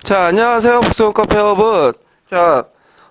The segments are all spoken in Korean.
자, 안녕하세요. 북스원 카페 여러분. 자,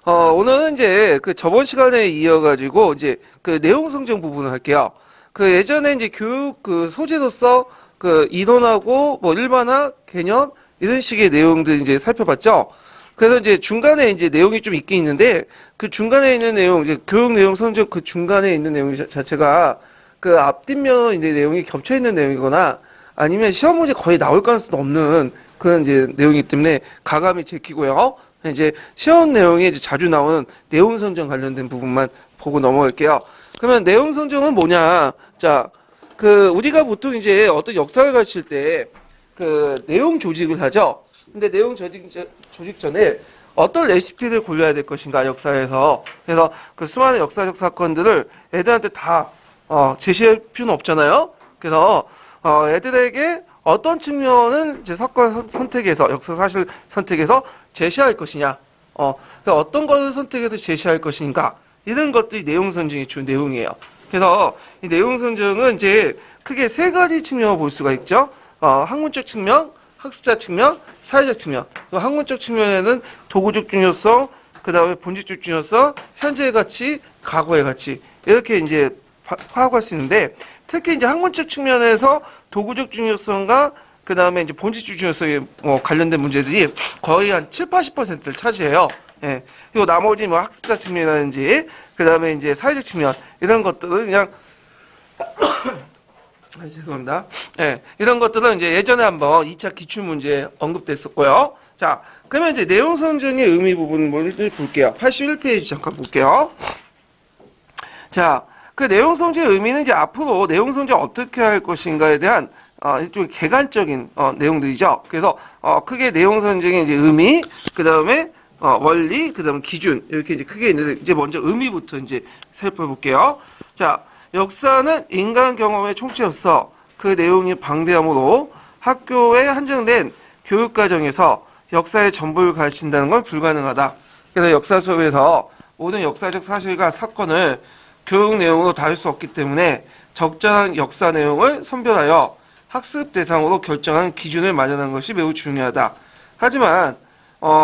오늘은 이제 그 저번 시간에 이어가지고 이제 그 내용 성정 부분을 할게요. 그 예전에 이제 교육 그 소재로서 그 이론하고 뭐 일반화, 개념 이런 식의 내용들 이제 살펴봤죠. 그래서 이제 중간에 이제 내용이 좀 있긴 있는데 그 중간에 있는 내용, 이제 교육 내용 성정 그 중간에 있는 내용 자체가 그 앞뒷면 이제 내용이 겹쳐 있는 내용이거나 아니면 시험 문제 거의 나올 가능성도 없는 그런 이제 내용이기 때문에 가감이 제끼고요. 이제 시험 내용에 이제 자주 나오는 내용 선정 관련된 부분만 보고 넘어갈게요. 그러면 내용 선정은 뭐냐? 자, 그 우리가 보통 이제 어떤 역사를 가르칠 때 그 내용 조직을 하죠. 근데 내용 조직 전에 어떤 레시피를 골라야 될 것인가 역사에서. 그래서 그 수많은 역사적 사건들을 애들한테 다 제시할 필요는 없잖아요. 그래서 애들에게 어떤 측면은 이제 사건 선택에서 역사 사실 선택에서 제시할 것이냐, 그러니까 어떤 것을 선택해서 제시할 것인가 이런 것들이 내용 선정의 주 내용이에요. 그래서 이 내용 선정은 이제 크게 세 가지 측면을 볼 수가 있죠. 학문적 측면, 학습자 측면, 사회적 측면. 학문적 측면에는 도구적 중요성, 그 다음에 본질적 중요성, 현재의 가치, 과거의 가치 이렇게 이제 파악할 수 있는데 특히 이제 학문적 측면에서 도구적 중요성과 그 다음에 이제 본질적 중요성에 관련된 문제들이 거의 한 7, 80%를 차지해요. 예. 그리고 나머지 뭐 학습자 측면이라든지 그 다음에 이제 사회적 측면 이런 것들은 그냥 죄송합니다. 예, 이런 것들은 이제 예전에 한번 2차 기출문제에 언급됐었고요. 자, 그러면 이제 내용 선정의 의미 부분을 볼게요. 81페이지 잠깐 볼게요. 자, 그 내용 성질의 의미는 이제 앞으로 내용 성질 어떻게 할 것인가에 대한 일종의 개관적인 내용들이죠. 그래서 크게 내용 선정의 이제 의미, 그 다음에 원리, 그 다음에 기준 이렇게 이제 크게 있는데 이제 먼저 의미부터 이제 살펴볼게요. 자, 역사는 인간 경험의 총체로서 그 내용이 방대하므로 학교에 한정된 교육 과정에서 역사의 전부를 가르친다는 건 불가능하다. 그래서 역사 수업에서 모든 역사적 사실과 사건을 교육 내용으로 다룰 수 없기 때문에 적절한 역사 내용을 선별하여 학습 대상으로 결정하는 기준을 마련하는 것이 매우 중요하다. 하지만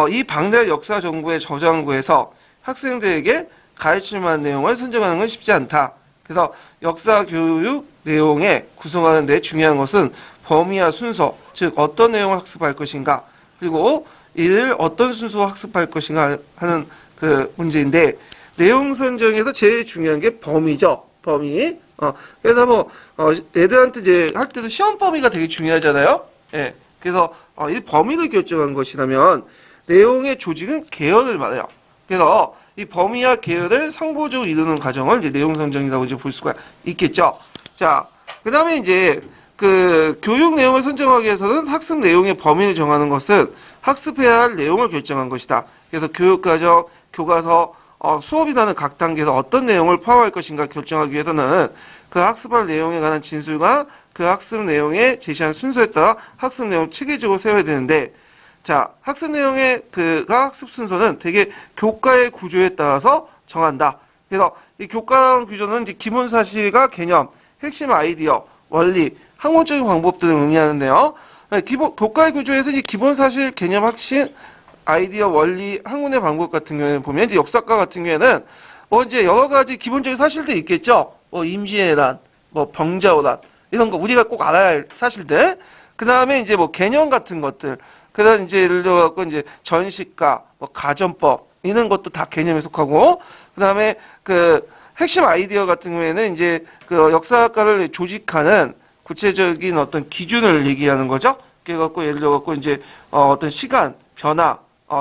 이 방대한 역사 정보의 저장고에서 학생들에게 가르칠 만한 내용을 선정하는 건 쉽지 않다. 그래서 역사 교육 내용에 구성하는 데 중요한 것은 범위와 순서, 즉 어떤 내용을 학습할 것인가, 그리고 이를 어떤 순서로 학습할 것인가 하는 그 문제인데 내용 선정에서 제일 중요한 게 범위죠. 범위. 그래서 뭐 애들한테 이제 할 때도 시험 범위가 되게 중요하잖아요. 예. 그래서 이 범위를 결정한 것이라면 내용의 조직은 계열을 말해요. 그래서 이 범위와 계열을 상부적으로 이루는 과정을 이제 내용 선정이라고 이제 볼 수가 있겠죠. 자, 그다음에 이제 그 교육 내용을 선정하기 위해서는 학습 내용의 범위를 정하는 것은 학습해야 할 내용을 결정한 것이다. 그래서 교육과정, 교과서, 수업이라는 각 단계에서 어떤 내용을 포함할 것인가 결정하기 위해서는 그 학습할 내용에 관한 진술과 그 학습 내용에 제시한 순서에 따라 학습 내용을 체계적으로 세워야 되는데, 자, 학습 내용의 그가 학습 순서는 되게 교과의 구조에 따라서 정한다. 그래서 이 교과 구조는 이제 기본 사실과 개념, 핵심 아이디어, 원리, 학문적인 방법 등을 의미하는데요. 교과의 구조에서 이 기본 사실, 개념, 핵심 아이디어, 원리, 학문의 방법 같은 경우에는 보면 이제 역사과 같은 경우에는 뭐 이제 여러 가지 기본적인 사실들이 있겠죠. 뭐 임시왜란, 뭐 병자호란 이런 거 우리가 꼭 알아야 할 사실들. 그 다음에 이제 뭐 개념 같은 것들. 그다음 이제 예를 들어 갖고 이제 전시가, 뭐 가전법 이런 것도 다 개념에 속하고. 그 다음에 그 핵심 아이디어 같은 경우에는 이제 그 역사학과를 조직하는 구체적인 어떤 기준을 얘기하는 거죠. 그래갖고 예를 들어 갖고 이제 어떤 시간, 변화,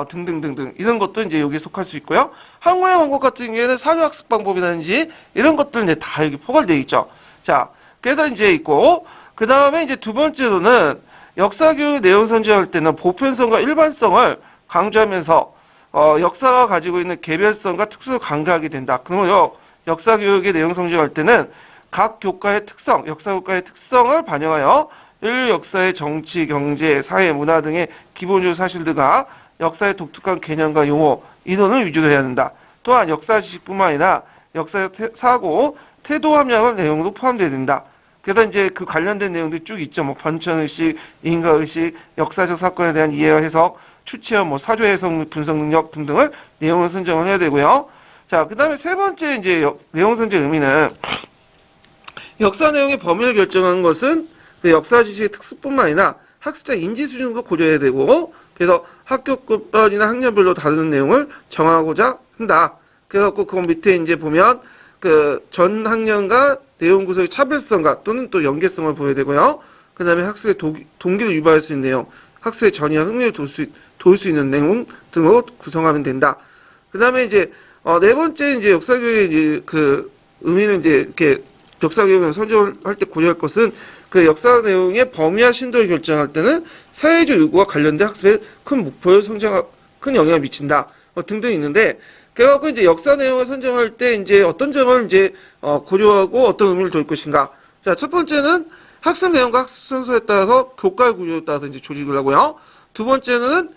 등등등등 이런 것도 이제 여기에 속할 수 있고요. 학문의 방법 같은 경우에는 사료학습 방법이라든지 이런 것들 이제 다 여기 포괄되어 있죠. 자, 그래서 이제 있고 그 다음에 이제 두 번째로는 역사교육 내용 선정할 때는 보편성과 일반성을 강조하면서 역사가 가지고 있는 개별성과 특수를 강조하게 된다. 그러면 역사교육의 내용 선정할 때는 각 교과의 특성, 역사교과의 특성을 반영하여 인류 역사의 정치, 경제, 사회, 문화 등의 기본적 사실들과 역사의 독특한 개념과 용어, 이론을 위주로 해야 한다. 또한 역사 지식뿐만 아니라 역사적 사고, 태도 함량을 내용으로 포함되어야 된다. 그래서 이제 그 관련된 내용들이 쭉 있죠. 뭐 번천의식, 인과의식, 역사적 사건에 대한 이해와 해석, 추치와 뭐 사조 해석, 분석 능력 등등을 내용을 선정을 해야 되고요. 자, 그 다음에 세 번째 이제 내용 선정 의미는 역사 내용의 범위를 결정하는 것은 그 역사 지식의 특수뿐만 아니라 학습자 인지 수준도 고려해야 되고, 그래서 학교급별이나 학년별로 다루는 내용을 정하고자 한다. 그래갖고 그 밑에 이제 보면 그 전 학년과 내용 구성의 차별성과 또는 또 연계성을 보여야 되고요. 그 다음에 학습의 동기를 유발할 수 있는 내용, 학습의 전이와 흥미를 도울 수 있는 내용 등으로 구성하면 된다. 그 다음에 이제 네 번째 이제 역사교육의 그 의미는 이제 이렇게 역사교육을 선정할 때 고려할 것은 그 역사 내용의 범위와 심도를 결정할 때는 사회적 요구와 관련된 학습에 큰 목표를 큰 영향을 미친다. 등등 있는데, 그래갖고 이제 역사 내용을 선정할 때 이제 어떤 점을 이제 고려하고 어떤 의미를 둘 것인가. 자, 첫 번째는 학습 내용과 학습 순서에 따라서 교과의 구조에 따라서 이제 조직을 하고요. 두 번째는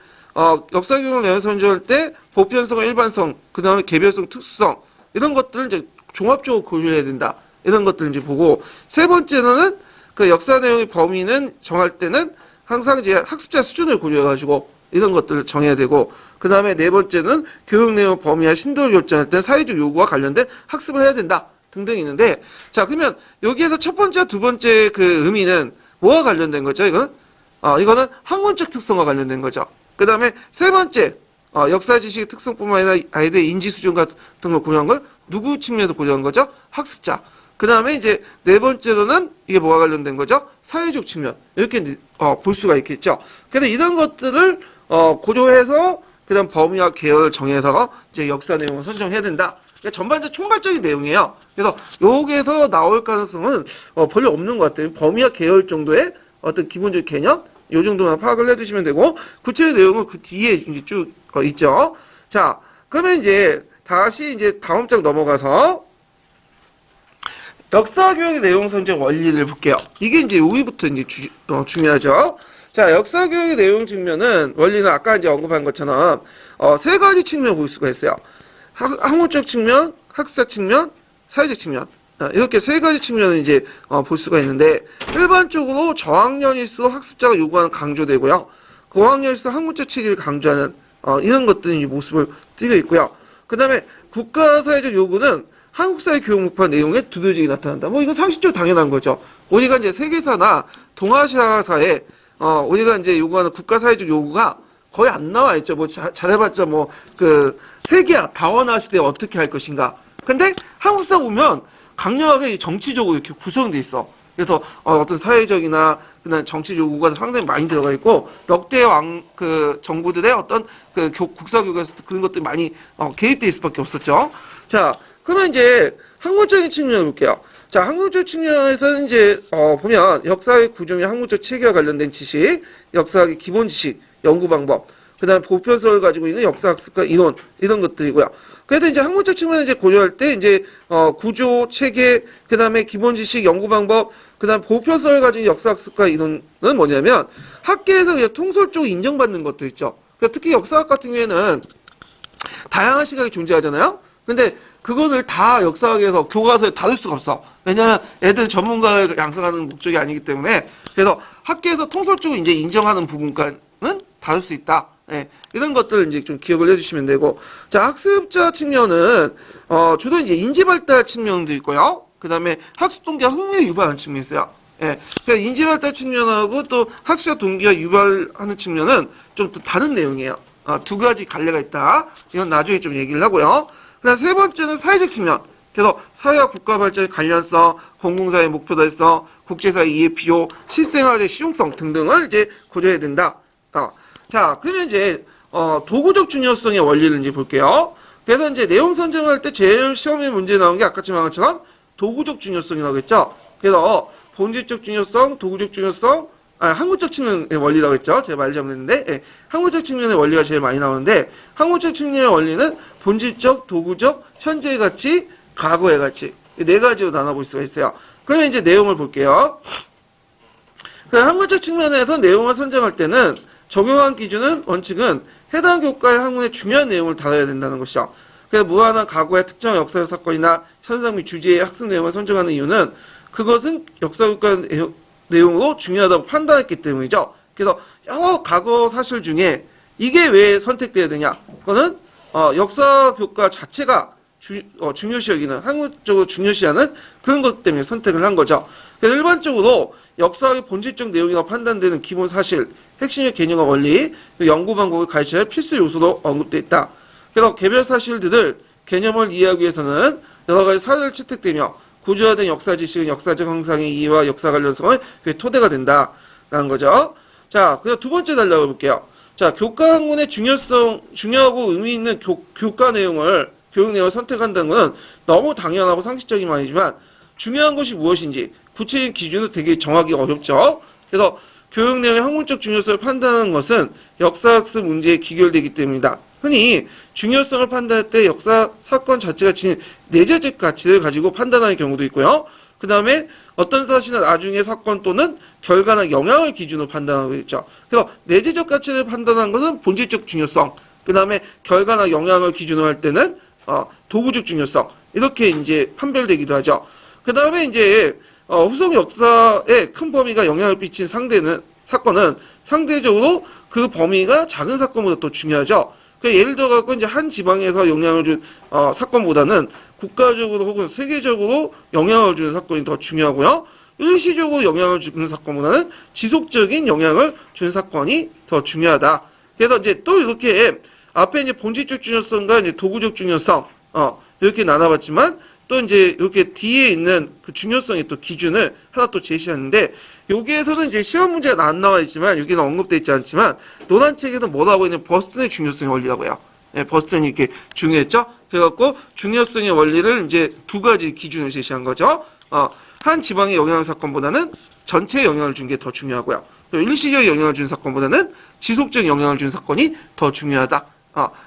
역사 교육 내용 선정할 때 보편성과 일반성, 그 다음에 개별성, 특수성 이런 것들을 이제 종합적으로 고려해야 된다. 이런 것들을 이제 보고, 세 번째는 그 역사 내용의 범위는 정할 때는 항상 이제 학습자 수준을 고려해가지고 이런 것들을 정해야 되고, 그 다음에 네 번째는 교육 내용 범위와 심도를 결정할 때는 사회적 요구와 관련된 학습을 해야 된다. 등등 있는데, 자, 그러면 여기에서 첫 번째와 두 번째 그 의미는 뭐와 관련된 거죠? 이거는 학문적 특성과 관련된 거죠. 그 다음에 세 번째, 역사 지식의 특성뿐만 아니라 아이들의 인지 수준 같은 걸 고려한 걸 누구 측면에서 고려한 거죠? 학습자. 그 다음에 이제 네 번째로는 이게 뭐가 관련된 거죠? 사회적 측면. 이렇게 볼 수가 있겠죠. 그래서 이런 것들을 고려해서 그다음 범위와 계열을 정해서 이제 역사 내용을 선정해야 된다. 그러니까 전반적 총괄적인 내용이에요. 그래서 여기에서 나올 가능성은 별로 없는 것 같아요. 범위와 계열 정도의 어떤 기본적인 개념, 요 정도만 파악을 해두시면 되고, 구체적 내용은 그 뒤에 이제 쭉 있죠. 자, 그러면 이제 다시 이제 다음 장 넘어가서 역사교육의 내용 선정 원리를 볼게요. 이게 이제 여기부터 이제 중요하죠. 자, 역사교육의 내용 측면은 원리는 아까 이제 언급한 것처럼 세 가지 측면을 볼 수가 있어요. 학문적 측면, 학습자 측면, 사회적 측면. 이렇게 세 가지 측면을 이제 볼 수가 있는데, 일반적으로 저학년일수록 학습자가 요구하는 강조되고요. 고학년일수록 학문적 체계를 강조하는 이런 것들이 모습을 띠고 있고요. 그 다음에 국가사회적 요구는 한국사회 교육 목표 내용에 두드러지게 나타난다. 뭐 이건 상식적으로 당연한 거죠. 우리가 이제 세계사나 동아시아사에 우리가 이제 요구하는 국가사회적 요구가 거의 안 나와 있죠. 뭐 잘해봤자 뭐 그 세계화 다원화 시대에 어떻게 할 것인가. 근데 한국사 보면 강력하게 정치적으로 이렇게 구성돼 있어. 그래서 어떤 사회적이나 그다음 정치 요구가 상당히 많이 들어가 있고, 역대 그 정부들의 어떤 그 국사 교육에서 그런 것들이 많이 개입돼 있을 수밖에 없었죠. 자, 그러면 이제 학문적인 측면을 볼게요. 자, 학문적 측면에서는 이제 보면 역사의 구조 및 학문적 체계와 관련된 지식, 역사학의 기본 지식, 연구 방법, 그다음 보편성을 가지고 있는 역사학습과 이론 이런 것들이고요. 그래서 이제 학문적 측면을 이제 고려할 때 이제 구조, 체계, 그다음에 기본 지식, 연구 방법, 그다음 보편성을 가진 역사학습과 이론은 뭐냐면 학계에서 그냥 통설적으로 인정받는 것들 있죠. 그러니까 특히 역사학 같은 경우에는 다양한 시각이 존재하잖아요. 근데 그것을 다 역사학에서 교과서에 다룰 수가 없어. 왜냐하면 애들 전문가를 양성하는 목적이 아니기 때문에. 그래서 학계에서 통설적으로 이제 인정하는 부분까지는 다룰 수 있다. 네, 이런 것들을 이제 좀 기억을 해주시면 되고. 자, 학습자 측면은 주로 이제 인지 발달 측면도 있고요. 그 다음에 학습 동기와 흥미를 유발하는 측면이 있어요. 예, 그러니까 인지 발달 측면하고 또 학습자 동기와 유발하는 측면은 좀 다른 내용이에요. 두 가지 갈래가 있다. 이건 나중에 좀 얘기를 하고요. 그다음 세 번째는 사회적 측면. 그래서 사회와 국가 발전의 관련성, 공공사회의 목표 달성, 국제사회 이해 필요, 실생활의 실용성 등등을 이제 고려해야 된다. 자, 그러면 이제 도구적 중요성의 원리를 이제 볼게요. 그래서 이제 내용 선정할 때 제일 시험에 문제 나온 게 아까 말한 것처럼 도구적 중요성이 나오겠죠. 그래서 본질적 중요성, 도구적 중요성, 학문적 측면의 원리라고 했죠. 제가 말 잘못했는데, 예, 학문적 측면의 원리가 제일 많이 나오는데, 학문적 측면의 원리는 본질적, 도구적, 현재의 가치, 과거의 가치, 이 네 가지로 나눠볼 수가 있어요. 그러면 이제 내용을 볼게요. 그 학문적 측면에서 내용을 선정할 때는 적용한 기준은 원칙은 해당 교과의 학문의 중요한 내용을 다뤄야 된다는 것이죠. 그래서 무한한 과거의 특정 역사적 사건이나 현상 및 주제의 학습 내용을 선정하는 이유는 그것은 역사교과 내용으로 중요하다고 판단했기 때문이죠. 그래서 여러 과거 사실 중에 이게 왜 선택돼야 되냐? 그거는 역사교과 자체가 중요시 여기는 한국적으로 중요시하는 그런 것 때문에 선택을 한 거죠. 그래서 일반적으로 역사의 본질적 내용이라고 판단되는 기본 사실, 핵심적 개념과 원리, 연구 방법을 가르쳐야 할 필수 요소로 언급되어 있다. 그래서 개별 사실들을 개념을 이해하기 위해서는 여러 가지 사례를 채택되며 구조화된 역사 지식은 역사적 형상의 이해와 역사 관련성의 토대가 된다라는 거죠. 자, 그리고 두 번째 달라고 볼게요. 자, 교과 학문의 중요하고 의미 있는 교과 내용을 교육 내용을 선택한다는 것은 너무 당연하고 상식적인 말이지만 중요한 것이 무엇인지 구체적인 기준은 되게 정하기 어렵죠. 그래서 교육 내용의 학문적 중요성을 판단하는 것은 역사학습 문제에 귀결되기 때문이다. 흔히 중요성을 판단할 때 역사 사건 자체가 지닌 내재적 가치를 가지고 판단하는 경우도 있고요. 그 다음에 어떤 사실은 나중에 사건 또는 결과나 영향을 기준으로 판단하고 있죠. 그래서 내재적 가치를 판단하는 것은 본질적 중요성, 그 다음에 결과나 영향을 기준으로 할 때는 도구적 중요성, 이렇게 이제 판별되기도 하죠. 그 다음에 이제 후속 역사에 큰 범위가 영향을 끼친 사건은 상대적으로 그 범위가 작은 사건보다 더 중요하죠. 예를 들어갖고 이제 한 지방에서 영향을 준 사건보다는 국가적으로 혹은 세계적으로 영향을 주는 사건이 더 중요하고요. 일시적으로 영향을 주는 사건보다는 지속적인 영향을 주는 사건이 더 중요하다. 그래서 이제 또 이렇게 앞에 이제 본질적 중요성과 이제 도구적 중요성 이렇게 나눠봤지만 또 이제 이렇게 뒤에 있는 그 중요성의 또 기준을 하나 또 제시하는데 여기에서는 이제 시험 문제가 안 나와 있지만 여기는 언급되어 있지 않지만 논한책에서 뭐라고 있냐면 버스턴의 중요성의 원리라고 해요. 네, 버스턴이 이렇게 중요했죠. 그래갖고 중요성의 원리를 이제 두 가지 기준을 제시한 거죠. 한 지방의 영향 사건보다는 전체에 영향을 준 게 더 중요하고요. 일시적인 영향을 준 사건보다는 지속적인 영향을 준 사건이 더 중요하다.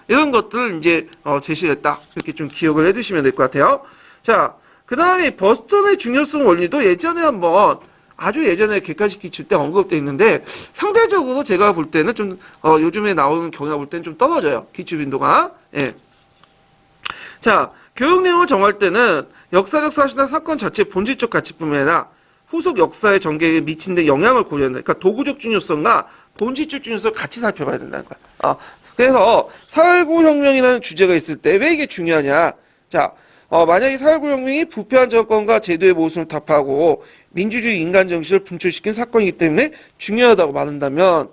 이런 것들을 이제 제시했다. 이렇게 좀 기억을 해두시면 될 것 같아요. 자, 그 다음에 버스턴의 중요성 원리도 예전에 한번 아주 예전에 객관식 기출 때 언급되어 있는데 상대적으로 제가 볼 때는 좀 요즘에 나오는 경우가 볼 때는 좀 떨어져요. 기출 빈도가. 예. 자, 교육 내용을 정할 때는 역사적 사실이나 사건 자체의 본질적 가치뿐만 아니라 후속 역사의 전개에 미치는 영향을 고려한다. 그러니까 도구적 중요성과 본질적 중요성을 같이 살펴봐야 된다는 거야. 그래서 4.19 혁명이라는 주제가 있을 때 왜 이게 중요하냐. 자, 만약에 4.19 혁명이 부패한 정권과 제도의 모순을 타파하고 민주주의 인간 정신을 분출시킨 사건이기 때문에 중요하다고 말한다면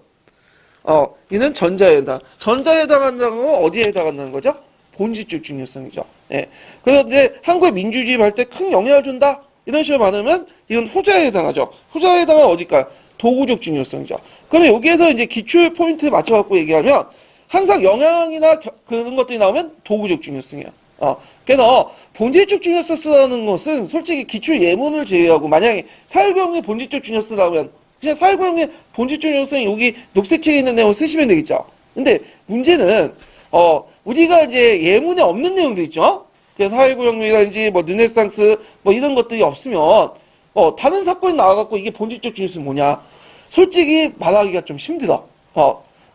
이는 전자에 해당한다. 전자에 해당한다는 건 어디에 해당한다는 거죠? 본질적 중요성이죠. 예. 그래서 이제 한국의 민주주의 발달에 큰 영향을 준다. 이런 식으로 말하면 이건 후자에 해당하죠. 후자에 해당하면 어딜까요? 도구적 중요성이죠. 그러면 여기에서 이제 기출 포인트를 맞춰갖고 얘기하면 항상 영향이나 그런 것들이 나오면 도구적 중요성이에요. 그래서 본질적 중요성 쓰라는 것은 솔직히 기출 예문을 제외하고 만약에 4.19 혁명의 본질적 중요성이라면 그냥 4.19 혁명의 본질적 중요성이 여기 녹색책에 있는 내용을 쓰시면 되겠죠. 근데 문제는 우리가 이제 예문에 없는 내용도 있죠. 그래서 4.19 혁명이라든지 뭐 르네상스 뭐 이런 것들이 없으면 다른 사건이 나와갖고 이게 본질적 중요성이 뭐냐. 솔직히 말하기가 좀 힘들어.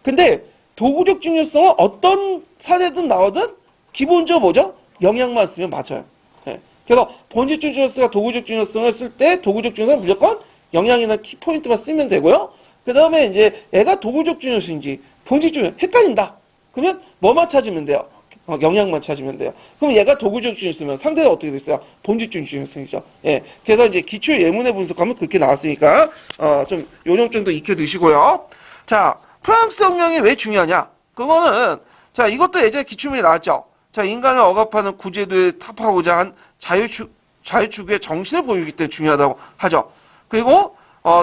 근데 도구적 중요성은 어떤 사례든 나오든 기본적으로 뭐죠? 영향만 쓰면 맞아요. 네. 그래서 본질적 중요성과 도구적 중요성을 쓸 때 도구적 중요성은 무조건 영향이나 키포인트만 쓰면 되고요. 그 다음에 이제 얘가 도구적 중요성인지 본질적 중요성 헷갈린다. 그러면 뭐만 찾으면 돼요? 영향만 찾으면 돼요. 그럼 얘가 도구적 중요성이면 상대가 어떻게 됐어요? 본질적 중요성이죠. 예. 그래서 이제 기출 예문의 분석하면 그렇게 나왔으니까 좀 요령 정도 익혀두시고요. 자, 프랑스 혁명이 왜 중요하냐? 그거는 자 이것도 예전에 기출문제 나왔죠. 자, 인간을 억압하는 구제도에 타파하고자 한 자유추구의 정신을 보이기 때문에 중요하다고 하죠. 그리고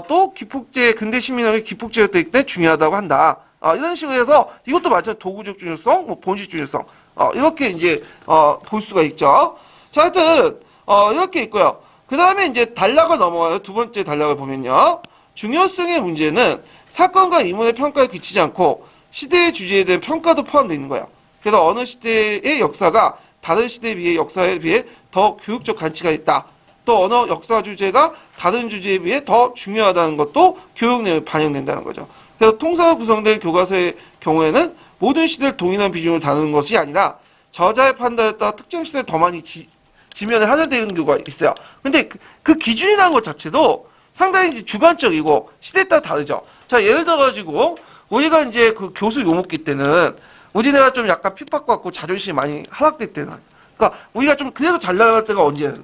또 기폭제 근대 시민학의 기폭제가 되기 때문에 중요하다고 한다. 이런 식으로 해서 이것도 마찬가지로 도구적 중요성, 뭐 본질 중요성 이렇게 이제 볼 수가 있죠. 자, 하여튼 이렇게 있고요. 그 다음에 이제 단락을 넘어가요. 두 번째 단락을 보면요. 중요성의 문제는 사건과 인물의 평가에 그치지 않고 시대의 주제에 대한 평가도 포함되어 있는 거예요. 그래서 어느 시대의 역사가 다른 시대에 비해 역사에 비해 더 교육적 가치가 있다. 또 어느 역사 주제가 다른 주제에 비해 더 중요하다는 것도 교육 내용에 반영된다는 거죠. 그래서 통사로 구성된 교과서의 경우에는 모든 시대를 동일한 비중으로 다루는 것이 아니라 저자의 판단에 따라 특정 시대를 더 많이 지면에 하늘되는 경우가 있어요. 근데 그 기준이라는 것 자체도 상당히 이제 주관적이고 시대에 따라 다르죠. 자, 예를 들어가지고 우리가 이제 그 교수 요목기 때는 우리네가 좀 약간 핍박받고 자존심이 많이 하락될 때는, 그러니까 우리가 좀 그래도 잘 나갈 때가 언제예요?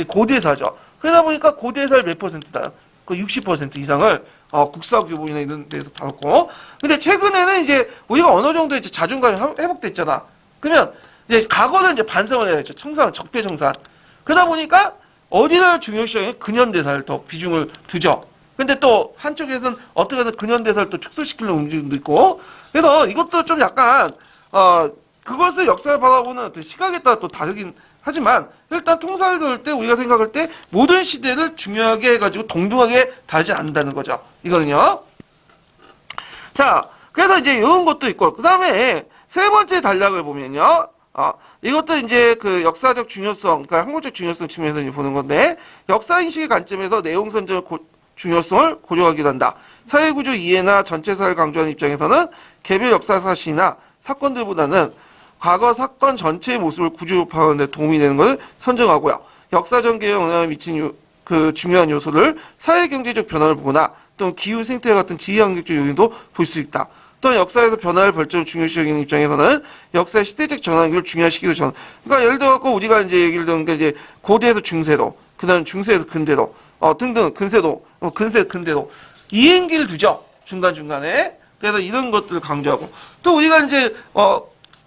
고대사죠. 그러다 보니까 고대사를 몇 퍼센트다? 그 60% 이상을 국사교보이나 이런 데서 다뤘고, 근데 최근에는 이제 우리가 어느 정도 이제 자존감이 회복됐잖아. 그러면 이제 과거는 이제 반성을 해야죠. 청산, 적대청산. 그러다 보니까 어디나 중요시하게 근현대사를 더 비중을 두죠. 근데 또 한쪽에서는 어떻게든 근현대사를 또 축소시키려는 움직임도 있고, 그래서 이것도 좀 약간 그것을 역사를 바라보는 어떤 시각에 따라 또 다르긴 하지만, 일단 통사를 볼 때 우리가 생각할 때 모든 시대를 중요하게 해가지고 동등하게 다르지 않는다는 거죠. 이거는요. 자, 그래서 이제 이런 것도 있고, 그 다음에 세 번째 단락을 보면요. 이것도 이제 그 역사적 중요성, 그러니까 학문적 중요성 측면에서 보는 건데, 역사인식의 관점에서 내용 선정의 중요성을 고려하기도 한다. 사회구조 이해나 전체 사회를 강조하는 입장에서는 개별 역사 사실이나 사건들보다는 과거 사건 전체의 모습을 구조파하는 데 도움이 되는 것을 선정하고요. 역사 전개에 영향을 미친 그 중요한 요소를 사회 경제적 변화를 보거나 또는 기후 생태 같은 지휘환경적 요인도 볼 수 있다. 또는 역사에서 변화를 발전을 중요시 여기는 입장에서는 역사의 시대적 전환기를 중요시키기도 전. 그러니까 예를 들어 우리가 이제 얘기를 드는 게 이제 고대에서 중세로, 그다음 중세에서 근대로, 등등 근세도, 근대로 이행기를 두죠. 중간중간에. 그래서 이런 것들을 강조하고, 또 우리가 이제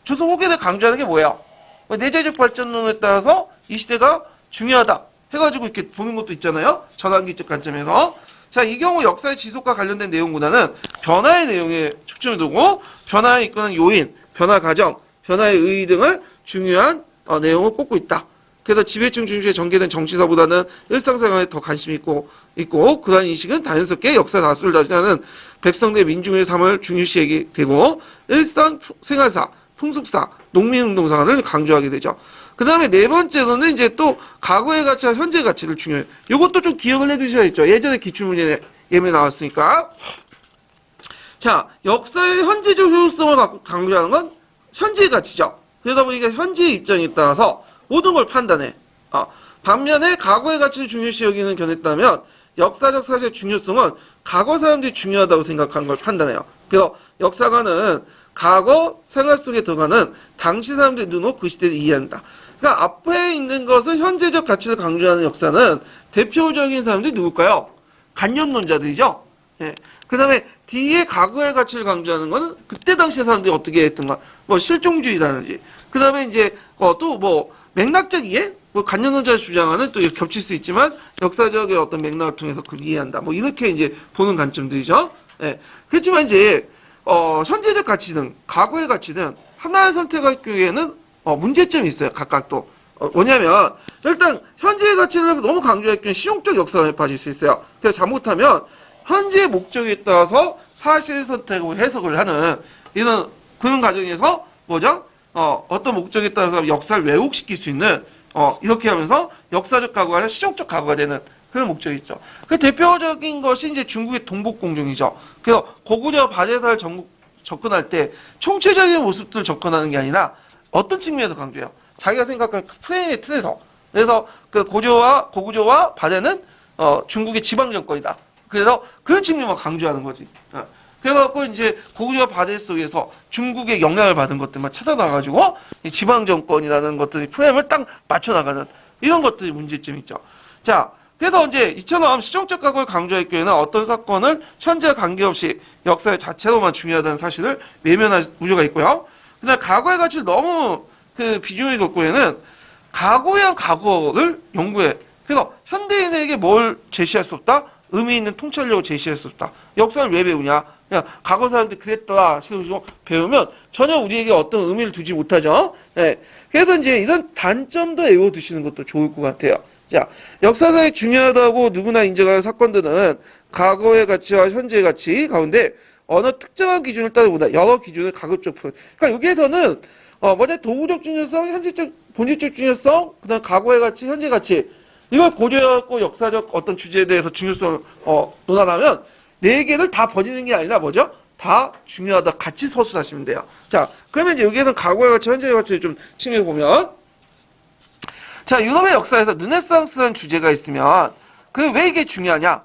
조선 후기를 강조하는 게 뭐예요? 내재적 발전론에 따라서 이 시대가 중요하다 해가지고 이렇게 보는 것도 있잖아요. 전환기적 관점에서. 자, 이 경우 역사의 지속과 관련된 내용보다는 변화의 내용에 초점을 두고 변화에 이끄는 요인, 변화 과정, 변화의 의의 등을 중요한 내용을 꼽고 있다. 그래서 지배층 중심의 전개된 정치사보다는 일상생활에 더 관심이 있고 그러한 인식은 자연스럽게 역사 다수를 다지는 백성들의 민중의 삶을 중요시 되고 일상 생활사, 풍속사, 농민운동사를 강조하게 되죠. 그 다음에 네 번째로는 이제 또 과거의 가치와 현재 가치를 중요해요. 이것도 좀 기억을 해두셔야겠죠. 예전에 기출문제 예문에 나왔으니까. 자, 역사의 현재적 효율성을 강조하는 건 현재의 가치죠. 그러다 보니까 현재의 입장에 따라서 모든 걸 판단해. 반면에 과거의 가치를 중요시 여기는 견했다면 역사적 사실의 중요성은 과거 사람들이 중요하다고 생각하는 걸 판단해요. 그래서 역사가는 과거 생활 속에 들어가는 당시 사람들의 눈으로 그 시대를 이해한다. 그러니까 앞에 있는 것은 현재적 가치를 강조하는 역사는 대표적인 사람들이 누굴까요? 간념론자들이죠. 예. 그 다음에 뒤에 과거의 가치를 강조하는 거는 그때 당시에 사람들이 어떻게 했던가, 뭐 실종주의라든지, 그 다음에 이제 또 뭐 맥락적 이해, 뭐 간념론자 주장하는 또 겹칠 수 있지만 역사적의 어떤 맥락을 통해서 그걸 이해한다. 뭐 이렇게 이제 보는 관점들이죠. 예. 그렇지만 이제 현재적 가치든 과거의 가치든 하나를 선택할 경우에는 문제점이 있어요. 각각도. 뭐냐면 일단 현재의 가치를 너무 강조할 경우에 실용적 역사관에 빠질 수 있어요. 그래서 잘못하면 현재의 목적에 따라서 사실 선택을 해석을 하는 그런 과정에서 뭐죠? 어떤 목적에 따라서 역사를 왜곡시킬 수 있는 이렇게 하면서 역사적 과거가 아니라 실용적 과거가 되는 그런 목적이 있죠. 그 대표적인 것이 이제 중국의 동북공정이죠. 그래서 고구려 바제사를 접근할 때 총체적인 모습들을 접근하는 게 아니라 어떤 측면에서 강조해요? 자기가 생각하는 프레임의 틀에서. 그래서 그 고구려와 바제는 중국의 지방 정권이다. 그래서 그런 측면만 강조하는 거지. 그래갖고 이제 고구려 바제 속에서 중국의 영향을 받은 것들만 찾아나가지고 지방 정권이라는 것들이 프레임을 딱 맞춰 나가는 이런 것들이 문제점이 있죠. 자, 그래서 이제 이처럼 실용적 과거를 강조할 경우에는 어떤 사건을 현재와 관계없이 역사의 자체로만 중요하다는 사실을 외면할 우려가 있고요. 그다음 과거의 가치를 너무 그 비중을 뒀고에는 과거에 한 과거를 연구해. 그래서 현대인에게 뭘 제시할 수 없다? 의미 있는 통찰력을 제시할 수 없다. 역사를 왜 배우냐? 그냥 과거 사람들이 그랬더라 싶어서 배우면 전혀 우리에게 어떤 의미를 두지 못하죠. 네. 그래서 이제 이런 단점도 외워두시는 것도 좋을 것 같아요. 자, 역사상에 중요하다고 누구나 인정하는 사건들은 과거의 가치와 현재의 가치 가운데 어느 특정한 기준을 따르보다 여러 기준을 가급적 풀. 그러니까 여기에서는 먼저 도구적 중요성, 현실적, 본질적 중요성, 그다음 과거의 가치, 현재 가치 이걸 고려하고 역사적 어떤 주제에 대해서 중요성을 논하려면 네 개를 다 버리는 게 아니라 뭐죠? 다 중요하다. 같이 서술하시면 돼요. 자, 그러면 이제 여기에서 과거의 가치, 현재의 가치를 좀 챙겨보면 자, 유럽의 역사에서 르네상스라는 주제가 있으면 왜 이게 중요하냐?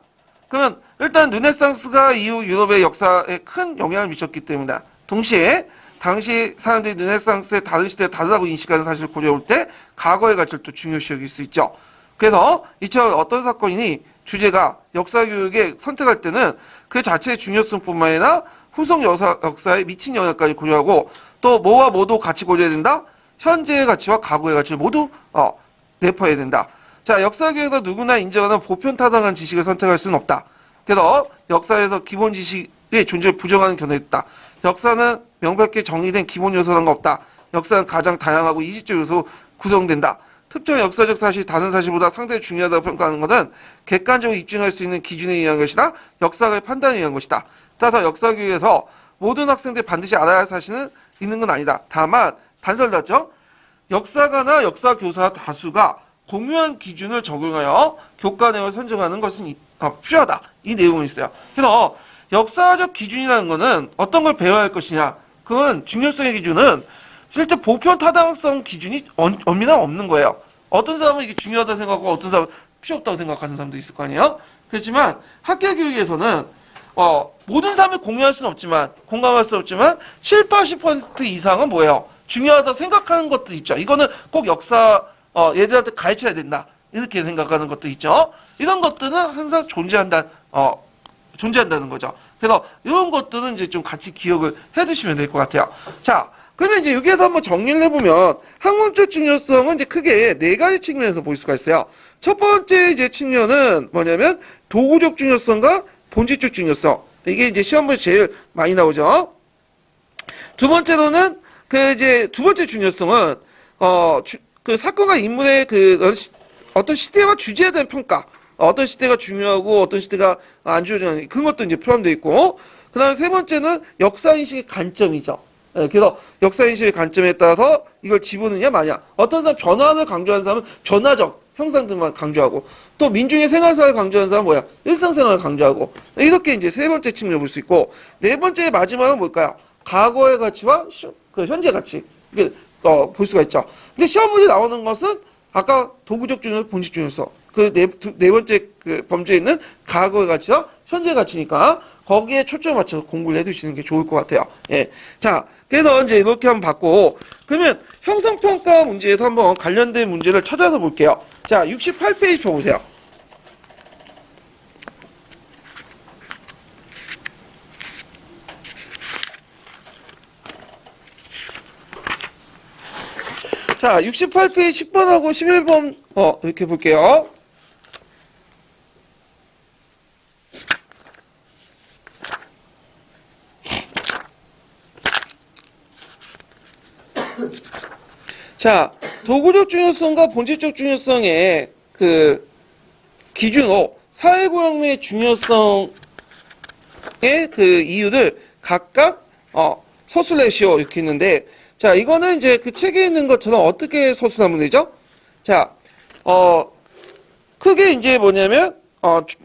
그러면 일단 르네상스가 이후 유럽의 역사에 큰 영향을 미쳤기 때문이다. 동시에 당시 사람들이 르네상스의 다른 시대가 다르다고 인식하는 사실을 고려해볼 때 과거의 가치를 또 중요시 여길 수 있죠. 그래서 이처럼 어떤 사건이니 주제가 역사 교육에 선택할 때는 그 자체의 중요성뿐만 아니라 후속 역사에 미친 영향까지 고려하고 또 뭐와 뭐도 같이 고려해야 된다? 현재의 가치와 과거의 가치를 모두 내포해야 된다. 자, 역사교육에서 누구나 인정하는 보편타당한 지식을 선택할 수는 없다. 그래서 역사에서 기본 지식의 존재를 부정하는 견해가 있다. 역사는 명백히 정의된 기본 요소라는 거 없다. 역사는 가장 다양하고 이질적 요소로 구성된다. 특정 역사적 사실이 다른 사실보다 상당히 중요하다고 평가하는 것은 객관적으로 입증할 수 있는 기준에 의한 것이다. 역사의 판단에 의한 것이다. 따라서 역사교육에서 모든 학생들이 반드시 알아야 할 사실은 있는 건 아니다. 다만 단설났죠. 역사가나 역사교사 다수가 공유한 기준을 적용하여 교과 내용을 선정하는 것은 필요하다. 이 내용이 있어요. 그래서 역사적 기준이라는 것은 어떤 걸 배워야 할 것이냐. 그건 중요성의 기준은 실제 보편 타당성 기준이 엄밀한 없는 거예요. 어떤 사람은 이게 중요하다고 생각하고 어떤 사람은 필요 없다고 생각하는 사람도 있을 거 아니에요. 그렇지만 학교 교육에서는 모든 사람이 공유할 수는 없지만 공감할 수 없지만 7, 80% 이상은 뭐예요? 중요하다고 생각하는 것도 있죠. 이거는 꼭 역사 얘들한테 가르쳐야 된다. 이렇게 생각하는 것도 있죠. 이런 것들은 항상 존재한다는 거죠. 그래서 이런 것들은 이제 좀 같이 기억을 해두시면 될 것 같아요. 자, 그러면 이제 여기에서 한번 정리를 해보면 학문적 중요성은 이제 크게 네 가지 측면에서 볼 수가 있어요. 첫 번째 이제 측면은 뭐냐면 도구적 중요성과 본질적 중요성. 이게 이제 시험부에 제일 많이 나오죠. 두 번째로는 두 번째 중요성은 그 사건과 인물의 어떤 시대와 주제에 대한 평가. 어떤 시대가 중요하고 어떤 시대가 안 중요한 그런 것도 이제 포함되어 있고, 그 다음에 세 번째는 역사인식의 관점이죠. 그래서 역사인식의 관점에 따라서 이걸 집어넣느냐 마냐. 어떤 사람 변화를 강조하는 사람은 변화적 형상들만 강조하고, 또 민중의 생활사를 강조하는 사람은 뭐야? 일상생활을 강조하고. 이렇게 이제 세 번째 측면을 볼 수 있고, 네 번째 마지막은 뭘까요? 과거의 가치와 현재 가치. 볼 수가 있죠. 근데 시험 문제 나오는 것은 아까 도구적 중요성, 본질 중요성. 네 번째 범주에 있는 과거의 가치와 현재 가치니까 거기에 초점을 맞춰서 공부를 해두시는 게 좋을 것 같아요. 예. 자, 그래서 이제 이렇게 한번 봤고, 그러면 형성평가 문제에서 한번 관련된 문제를 찾아서 볼게요. 자, 68페이지 펴보세요. 자, 68페이지 10번하고 11번, 이렇게 볼게요. 자, 도구적 중요성과 본질적 중요성의 기준으로 사회고용의 중요성의 이유를 각각, 서술레시오 이렇게 있는데, 자, 이거는 이제 그 책에 있는 것처럼 어떻게 서술하면 되죠? 자, 크게 이제 뭐냐면,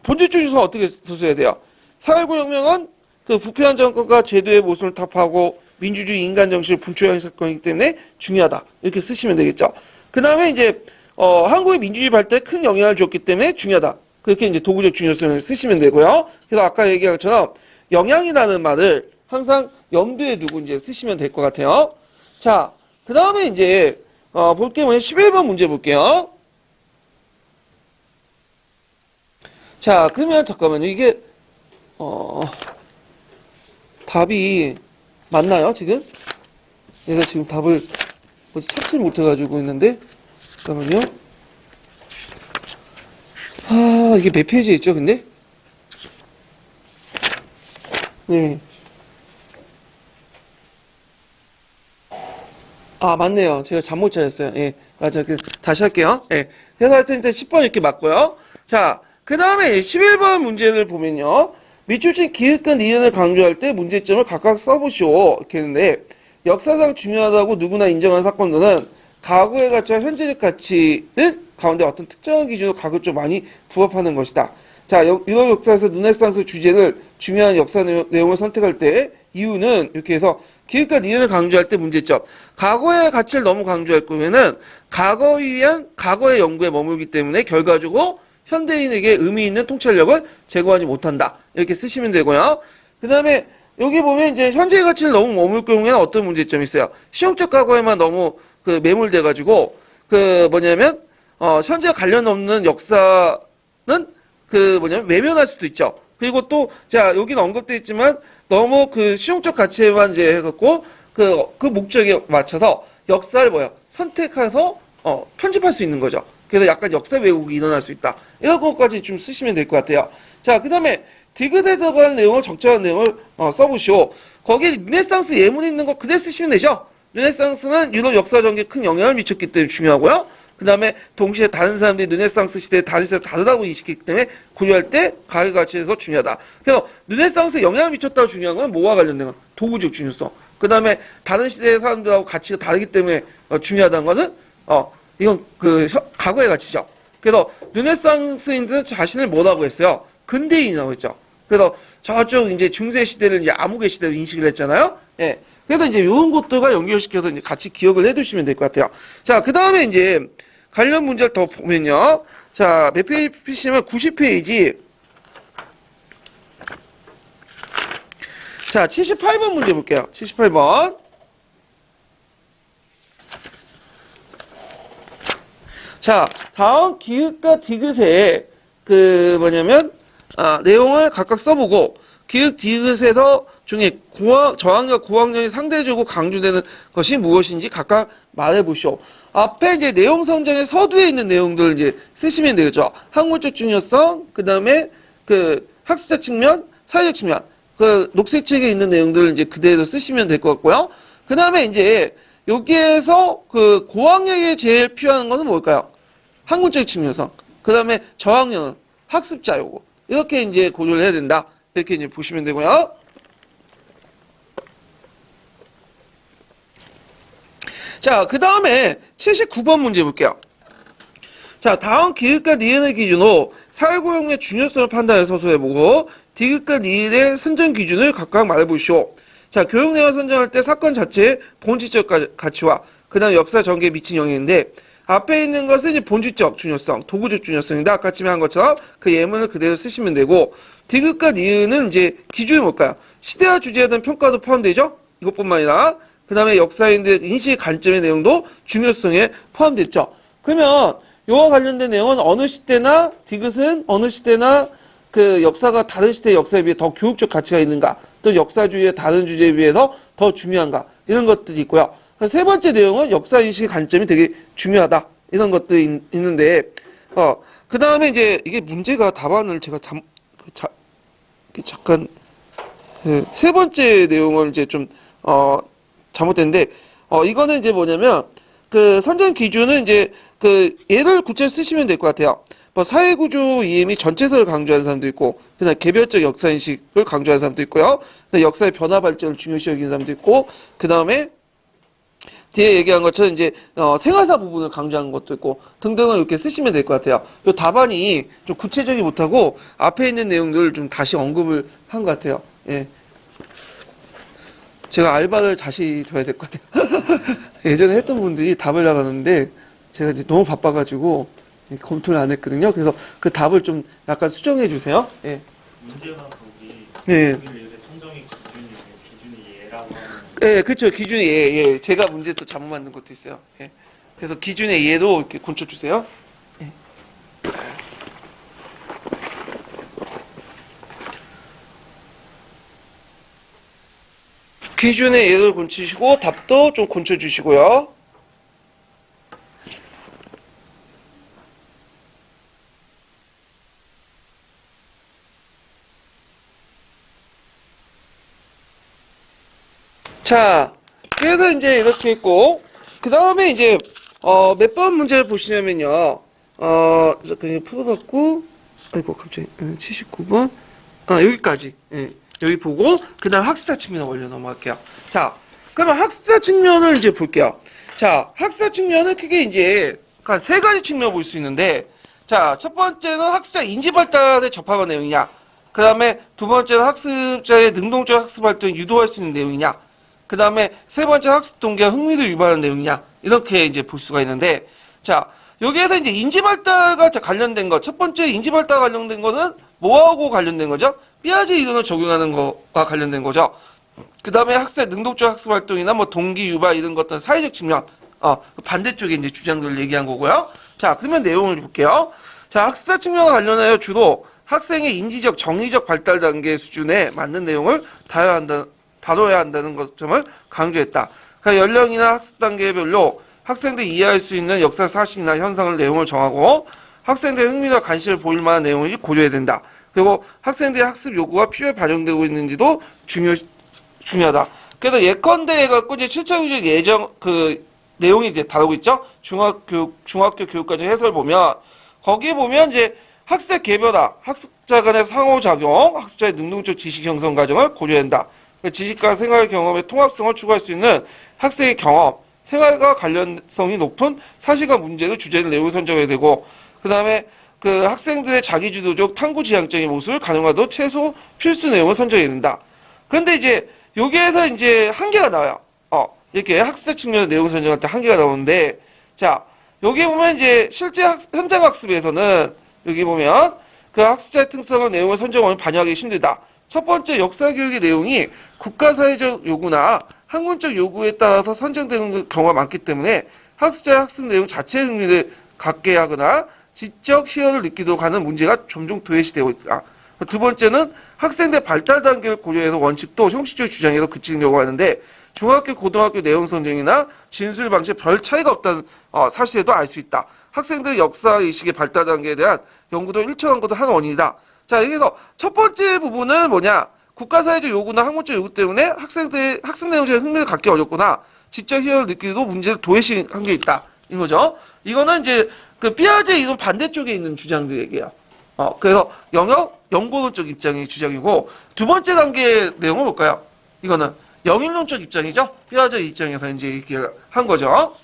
본질적 중요성은 어떻게 서술해야 돼요? 사회구혁명은 부패한 정권과 제도의 모순을 타파하고 민주주의 인간 정신을 분출하는 사건이기 때문에 중요하다. 이렇게 쓰시면 되겠죠. 그 다음에 이제, 한국의 민주주의 발달에 큰 영향을 줬기 때문에 중요하다. 그렇게 이제 도구적 중요성을 쓰시면 되고요. 그래서 아까 얘기한 것처럼 영향이라는 말을 항상 염두에 두고 이제 쓰시면 될 것 같아요. 자, 그 다음에 이제, 볼게 뭐냐, 11번 문제 볼게요. 자, 그러면 잠깐만요. 이게, 답이 맞나요, 지금? 내가 지금 답을 찾지 못해가지고 있는데, 잠깐만요. 이게 몇 페이지에 있죠, 근데? 네. 맞네요. 제가 잠못 찾았어요. 예, 맞아요. 다시 할게요. 예. 그래서 하여튼 일단 10번 이렇게 맞고요. 자, 그 다음에 11번 문제를 보면요. 밑줄친 기획과 니은을 강조할 때 문제점을 각각 써보시오. 이렇게 했는데, 역사상 중요하다고 누구나 인정하는 사건들은 과거의 가치와 현재의 가치를 가운데 어떤 특정한 기준으로 가급적 많이 부합하는 것이다. 자, 유럽 역사에서 르네상스 주제를 중요한 역사 내용을 선택할 때 이유는 이렇게 해서 기획과 니은을 강조할 때 문제점. 과거의 가치를 너무 강조할 거면은 과거에 의한 과거의 연구에 머물기 때문에 결과적으로 현대인에게 의미 있는 통찰력을 제공하지 못한다. 이렇게 쓰시면 되고요. 그 다음에 여기 보면 이제 현재의 가치를 너무 머물 경우에는 어떤 문제점이 있어요. 실용적 과거에만 너무 그 매몰돼가지고 그 뭐냐면 현재 관련 없는 역사는 그 뭐냐면 외면할 수도 있죠. 그리고 또 자 여기는 언급되어 있지만 너무 그 실용적 가치에만 이제 해갖고 그 목적에 맞춰서 역사를 뭐야 선택해서 편집할 수 있는 거죠. 그래서 약간 역사 왜곡이 일어날 수 있다. 이런 것까지 좀 쓰시면 될 것 같아요. 자, 그 다음에 디귿에 들어갈 내용을 적절한 내용을 써보시오. 거기에 르네상스 예문이 있는 거 그대로 쓰시면 되죠. 르네상스는 유럽 역사 전개에 큰 영향을 미쳤기 때문에 중요하고요. 그 다음에 동시에 다른 사람들이 르네상스 시대에 다른 시대에 다르다고 인식했기 때문에 고려할 때 가치 가치에서 중요하다. 그래서 르네상스에 영향을 미쳤다고 중요한 건 뭐와 관련된 건 도구적 중요성. 그 다음에 다른 시대의 사람들하고 가치가 다르기 때문에 중요하다는 것은 이건 그 과거의 가치죠. 그래서 르네상스인들은 자신을 뭐라고 했어요? 근대인이라고 했죠. 그래서 저쪽 이제 중세 시대를 이제 암흑의 시대로 인식을 했잖아요. 예. 그래서 이제 이런 것들과 연결시켜서 이제 같이 기억을 해두시면 될 것 같아요. 자, 그 다음에 이제 관련 문제를 더 보면요. 자, 몇 페이지 피시면 90페이지. 자, 78번 문제 볼게요. 78번. 자, 다음 기획과 디귿의 그 뭐냐면 내용을 각각 써보고 기획 디귿에서 중에 저항력 고학력이 상대적으로 강조되는 것이 무엇인지 각각 말해보시오. 앞에 이제 내용 선정의 서두에 있는 내용들을 이제 쓰시면 되겠죠. 학문적 중요성, 그 다음에 그 학습자 측면, 사회적 측면, 그 녹색책에 있는 내용들을 이제 그대로 쓰시면 될 것 같고요. 그 다음에 이제 여기에서 그 고학력에 제일 필요한 것은 뭘까요? 학문적 측면성, 그 다음에 저학력은 학습자 요구. 이렇게 이제 고려를 해야 된다. 이렇게 이제 보시면 되고요. 자, 그 다음에 79번 문제 볼게요. 자, 다음 기획과 니은의 기준으로 사회고용의 중요성을 판단해 서술해보고 디귿과 니은의 선정 기준을 각각 말해보시오. 자, 교육 내용을 선정할 때 사건 자체의 본질적 가치와 그 다음 역사 전개에 미친 영향인데 앞에 있는 것은 이제 본질적 중요성, 도구적 중요성이다. 아까 한 것처럼 그 예문을 그대로 쓰시면 되고 디귿과 니은은 이제 기준이 뭘까요? 시대와 주제에 대한 평가도 포함되죠? 이것뿐만 아니라 그 다음에 역사인들 인식의 관점의 내용도 중요성에 포함됐죠. 그러면 이와 관련된 내용은 어느 시대나 디귿은 어느 시대나 그 역사가 다른 시대의 역사에 비해 더 교육적 가치가 있는가, 또 역사주의의 다른 주제에 비해서 더 중요한가, 이런 것들이 있고요. 세 번째 내용은 역사인식의 관점이 되게 중요하다, 이런 것들이 있는데, 그 다음에 이제 이게 문제가 답안을 제가 잠깐, 세 번째 내용을 이제 좀, 잘못됐는데, 이거는 이제 뭐냐면, 그 선정 기준은 이제 그 예를 구체로 쓰시면 될 것 같아요. 뭐 사회구조 이해 및 전체성을 강조하는 사람도 있고, 그다음 개별적 역사인식을 강조하는 사람도 있고요. 역사의 변화 발전을 중요시 여기는 사람도 있고, 그 다음에 뒤에 얘기한 것처럼 이제 생활사 부분을 강조하는 것도 있고 등등을 이렇게 쓰시면 될 것 같아요. 이 답안이 좀 구체적이 못하고 앞에 있는 내용들을 좀 다시 언급을 한 것 같아요. 예. 제가 알바를 다시 둬야 될 것 같아요. 예전에 했던 분들이 답을 나가는데 제가 이제 너무 바빠가지고 검토를 안 했거든요. 그래서 그 답을 좀 약간 수정해 주세요. 예. 문제가 거기 예. 선정의 기준이 예라고 하는. 예, 그렇죠. 기준의 예, 예. 제가 문제 또 잘못 만든 것도 있어요. 예. 그래서 기준의 예로 이렇게 곤쳐 주세요. 예. 기준의 예를 곤치시고 답도 좀 곤쳐 주시고요. 자, 그래서 이제 이렇게 있고, 그 다음에 이제, 몇 번 문제를 보시냐면요. 그냥 풀어갖고, 아이고, 갑자기, 79번. 여기까지. 예, 여기 보고, 그 다음 학습자 측면 원료 넘어갈게요. 자, 그러면 학습자 측면을 이제 볼게요. 자, 학습자 측면은 크게 이제, 세 가지 측면을 볼 수 있는데, 자, 첫 번째는 학습자 인지 발달에 접합한 내용이냐. 그 다음에 두 번째는 학습자의 능동적 학습 활동을 유도할 수 있는 내용이냐. 그 다음에 세 번째 학습 동기와 흥미를 유발하는 내용이냐. 이렇게 이제 볼 수가 있는데, 자, 여기에서 이제 인지 발달과 관련된 것, 첫 번째 인지 발달 관련된 거는 뭐하고 관련된 거죠? 피아제 이론을 적용하는 거와 관련된 거죠. 그 다음에 학습의 능동적 학습 활동이나 뭐 동기 유발 이런 것들은 사회적 측면, 반대쪽에 이제 주장들을 얘기한 거고요. 자, 그러면 내용을 볼게요. 자, 학습자 측면과 관련하여 주로 학생의 인지적, 정리적 발달 단계 수준에 맞는 내용을 다뤄야 한다는 점을 강조했다. 그러니까 연령이나 학습 단계별로 학생들이 이해할 수 있는 역사 사실이나 현상을 내용을 정하고 학생들의 흥미와 관심을 보일 만한 내용을 고려해야 된다. 그리고 학생들의 학습 요구가 필요에 반영되고 있는지도 중요하다. 그래서 예컨대 해갖고 이제 7차 교육 예정 내용이 이제 다루고 있죠. 중학교 교육과정 해설 보면 거기에 보면 이제 학습자 개별화, 학습자 간의 상호작용, 학습자의 능동적 지식 형성 과정을 고려한다. 지식과 생활 경험의 통합성을 추구할 수 있는 학생의 경험, 생활과 관련성이 높은 사실과 문제를 주제를 내용을 선정해야 되고, 그 다음에 그 학생들의 자기주도적 탐구 지향적인 모습을 가능하도록 최소 필수 내용을 선정해야 된다. 그런데 이제 여기에서 이제 한계가 나와요. 이렇게 학습자 측면의 내용 선정할 때 한계가 나오는데, 자, 여기 보면 이제 실제 현장 학습에서는 여기 보면 그 학습자의 특성과 내용을 선정하면 반영하기 힘들다. 첫 번째 역사 교육의 내용이 국가사회적 요구나 학문적 요구에 따라서 선정되는 경우가 많기 때문에 학습자의 학습 내용 자체의 흥미를 갖게 하거나 지적 희열을 느끼도록 하는 문제가 점점 도외시되고 있다. 두 번째는 학생들 발달 단계를 고려해서 원칙도 형식적 주장에서 그치려고 하는데 중학교, 고등학교 내용 선정이나 진술 방식에 별 차이가 없다는 사실에도 알 수 있다. 학생들 역사의식의 발달 단계에 대한 연구도 일정한 것도 한 원인이다. 자, 여기서 첫 번째 부분은 뭐냐? 국가사회적 요구나 학문적 요구 때문에 학생들의 학습 내용에 흥미를 갖기 어렵거나 지적 희열을 느끼도 문제를 도외시한 게 있다. 인 거죠. 이거는 이제 그 피아제 이론 반대쪽에 있는 주장들 얘기예요. 그래서 연구론적 입장의 주장이고 두 번째 단계 내용은 뭘까요? 이거는 영인론적 입장이죠. 피아제 입장에서 이제 얘기를 한 거죠.